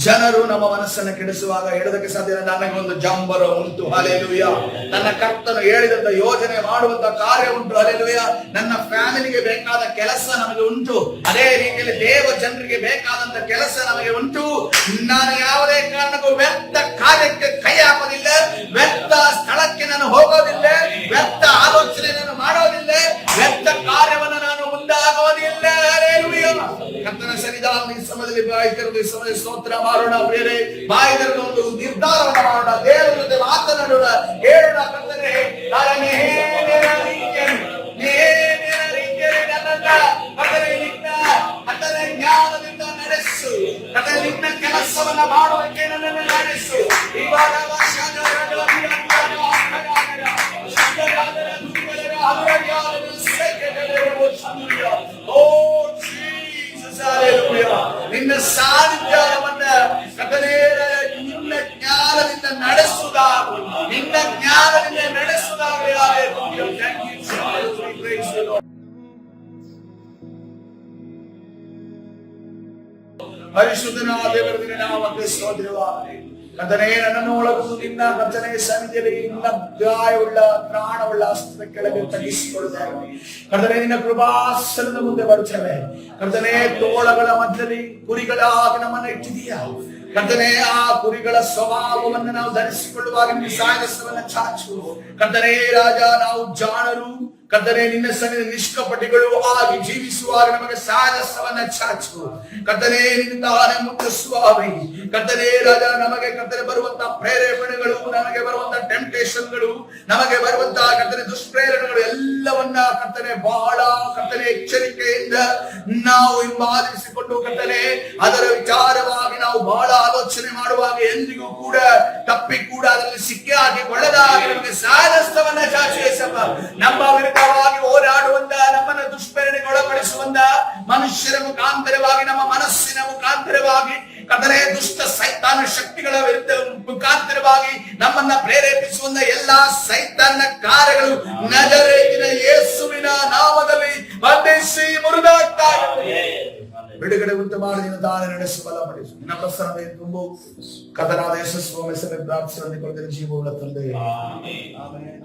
ಜನರು ನಮ್ಮ ಮನಸ್ಸನ್ನು ಕೆಡಿಸುವಾಗ ಹೇಳೋದಕ್ಕೆ ಸಾಧ್ಯ? ನನಗೊಂದು ಜಂಬರ ಉಂಟು, ಹಲ್ಲೆಲೂಯಾ. ನನ್ನ ಕರ್ತನು ಹೇಳಿದಂತ ಯೋಜನೆ ಮಾಡುವಂತ ಕಾರ್ಯ ಉಂಟು, ಹಲ್ಲೆಲೂಯಾ. ನನ್ನ ಫ್ಯಾಮಿಲಿಗೆ ಬೇಕಾದ ಕೆಲಸ ನಮಗೆ ಉಂಟು, ಅದೇ ರೀತಿಯಲ್ಲಿ ದೇವ ಜನರಿಗೆ ಬೇಕಾದಂತ ಕೆಲಸ ನಮಗೆ ಉಂಟು. ನಾನು ಯಾವುದೇ ಕಾರಣಕ್ಕೂ ವ್ಯರ್ಥ ಕಾರ್ಯಕ್ಕೆ ಕೈ ಹಾಕೋದಿಲ್ಲ, ವ್ಯರ್ಥ ಸ್ಥಳಕ್ಕೆ ನಾನು ಹೋಗೋದಿಲ್ಲ, ವ್ಯರ್ಥ ಆಲೋಚನೆ ನಾನು ಮಾಡೋದಿಲ್ಲ, ವ್ಯರ್ಥ ಕಾರ್ಯವನ್ನು ನಾನು ಮುಂದಾಗೋದಿಲ್ಲ. ಹಲ್ಲೆಲೂಯಾ. ಕರ್ತನ ಸನ್ನಿಧಾನದಲ್ಲಿ ಈ ಸಮಯದಲ್ಲಿ ಬಾಯಿ ತೆರೆದು ಈ ಸಮಯದಲ್ಲಿ ಸ್ತೋತ್ರ ಮಾಡೋಣ ಪ್ರಿಯರೇ. ಬಾಯಿ ತೆರೆದು ಒಂದು ನಿರ್ಧಾರವನ್ನು ಮಾಡೋಣ, ದೇವರ ಜೊತೆ ಮಾತನಾಡೋಣ, ಹೇಳೋಣ. ಕರ್ತನೇ, ಕರ್ತನೇ ಜ್ಞಾನದಿಂದ ನಡೆಸು, ಕರ್ತನೇ ನಿನ್ನ ಕೆಲಸವನ್ನ ಮಾಡೋದಕ್ಕೆ ನನ್ನನ್ನು ನಡೆಸು. ಇವಾಗ ನಿನ್ನ ಸಾನ್ನಿಧ್ಯವನ್ನ ನಿನ್ನ ಜ್ಞಾನದಿಂದ ನಡೆಸುವುದಾಗಲಿ, ನಿನ್ನ ಜ್ಞಾನದಿಂದ ನಡೆಸುವುದಾಗಲಿ. ಪರಿಶುದ್ಧನಾದ ದೇವರ ನಾಮಕ್ಕೆ ಸ್ತೋತ್ರವಾಗಲಿ. ಕರ್ತನೇ, ನನ್ನನ್ನು ಒಳಗೊಂಡು ನಿನ್ನ ಕರ್ತನೇ ಸನ್ನಿಧಿಯಲ್ಲಿ ನಿನ್ನ ಗಾಯವುಳ್ಳ ಪ್ರಾಣವುಳ್ಳ ಹಸ್ತದ ಕೆಳಗೆ ತಗ್ಗಿಸಿಕೊಳ್ಳುತ್ತೇವೆ. ಕರ್ತನೇ, ನಿನ್ನ ಕೃಪಾಸನದ ಮುಂದೆ ಬರುತ್ತೇವೆ. ಕರ್ತನೇ, ತೋಳಗಳ ಮಧ್ಯದಲ್ಲಿ ಕುರಿಗಳಾಗಿ ನಮ್ಮನ್ನು ಇಟ್ಟಿದೀಯಾ. ಕರ್ತನೇ, ಆ ಕುರಿಗಳ ಸ್ವಭಾವವನ್ನು ನಾವು ಧರಿಸಿಕೊಳ್ಳುವಾಗ ನಿನ್ನ ಸಾಯಸವನ್ನು ಚಾಚು. ಕರ್ತನೇ ರಾಜ, ನಾವು ಜಾಣರು. ಕರ್ತನೇ, ನಿನ್ನ ಸನ್ನಿಧಿ ನಿಷ್ಕಪಟಿಗಳು ಆಗಿ ಜೀವಿಸುವಾಗ ನಮಗೆ ಸಾಹಸವನ್ನ ಚಾಚು. ಕರ್ತನೇ, ನಿನ್ನಿಂದಾನೆ ಮುಖ್ಯ ಸ್ವಾಮಿ. ಕರ್ತನೇ ರಾಜ, ನಮಗೆ ಕರ್ತನೆ ಬರುವಂತಹ ಪ್ರೇರೇಪಣೆಗಳು, ನಮಗೆ ಬರುವಂತಹ ಟೆಂಪ್ಟೇಷನ್ಗಳು, ನಮಗೆ ಬರುವಂತಹ ಕರ್ತನೆ ದುಷ್ಪ್ರೇರಣೆಗಳು ಎಲ್ಲವನ್ನ ಕರ್ತನೆ ಬಹಳ ಕರ್ತನೆ ಎಚ್ಚರಿಕೆಯಿಂದ ನಾವು ಹಿಂಬಾಲಿಸಿಕೊಂಡು ಕರ್ತನೆ ಅದರ ವಿಚಾರವಾಗಿ ನಾವು ಬಹಳ ಆಲೋಚನೆ ಮಾಡುವಾಗ ಎಂದಿಗೂ ಕೂಡ ತಪ್ಪಿ ಕೂಡ ಅದರಲ್ಲಿ ಸಿಕ್ಕಿ ಹಾಕಿಕೊಳ್ಳದಾಗಿ ನಮಗೆ ಸಾಹಸವನ್ನ ಚಾಚು. ನಮ್ಮ ವಿರುದ್ಧವಾಗಿ ಹೋರಾಡುವಂತ, ನಮ್ಮನ್ನು ದುಷ್ಪ್ರೇರಣೆಗೆ ಒಳಪಡಿಸುವಂತ ಮನುಷ್ಯರ ಮುಖಾಂತರವಾಗಿ, ನಮ್ಮ ಮನಸ್ಸಿನ ಮುಖಾಂತರವಾಗಿ, ಕರ್ತನೇ ದುಷ್ಟ ಸೈತಾನ ಶಕ್ತಿಗಳ ವಿರುದ್ಧ ಮುಖಾಂತರವಾಗಿ ನಮ್ಮನ್ನ ಪ್ರೇರೇಪಿಸುವಂತ ಎಲ್ಲಾ ಸೈತಾನ ಕಾರ್ಯಗಳು ನಜರೇತಿನ ಯೇಸುವಿನ ನಾಮದಲ್ಲಿ ಬಂಧಿಸಿ ಮುರಿದಾಗ್ತಾ ಬಿಡುಗಡೆ ಉಂಟು ಮಾಡಿ ನಿನ್ನ ದಾರಿ ನಡೆಸಿ ಬಲಪಡಿಸು. ನಿನ್ನ ಪ್ರಸನ್ನತೆ ತುಂಬು. ಕರ್ತನಾದ ಯೇಸು ಸ್ವಾಮಿ ಹೆಸರಲ್ಲಿ ಪ್ರಾರ್ಥಿಸಿ ಜೀವವುಳ್ಳ ತಂದೆ. ಆಮೆನ್.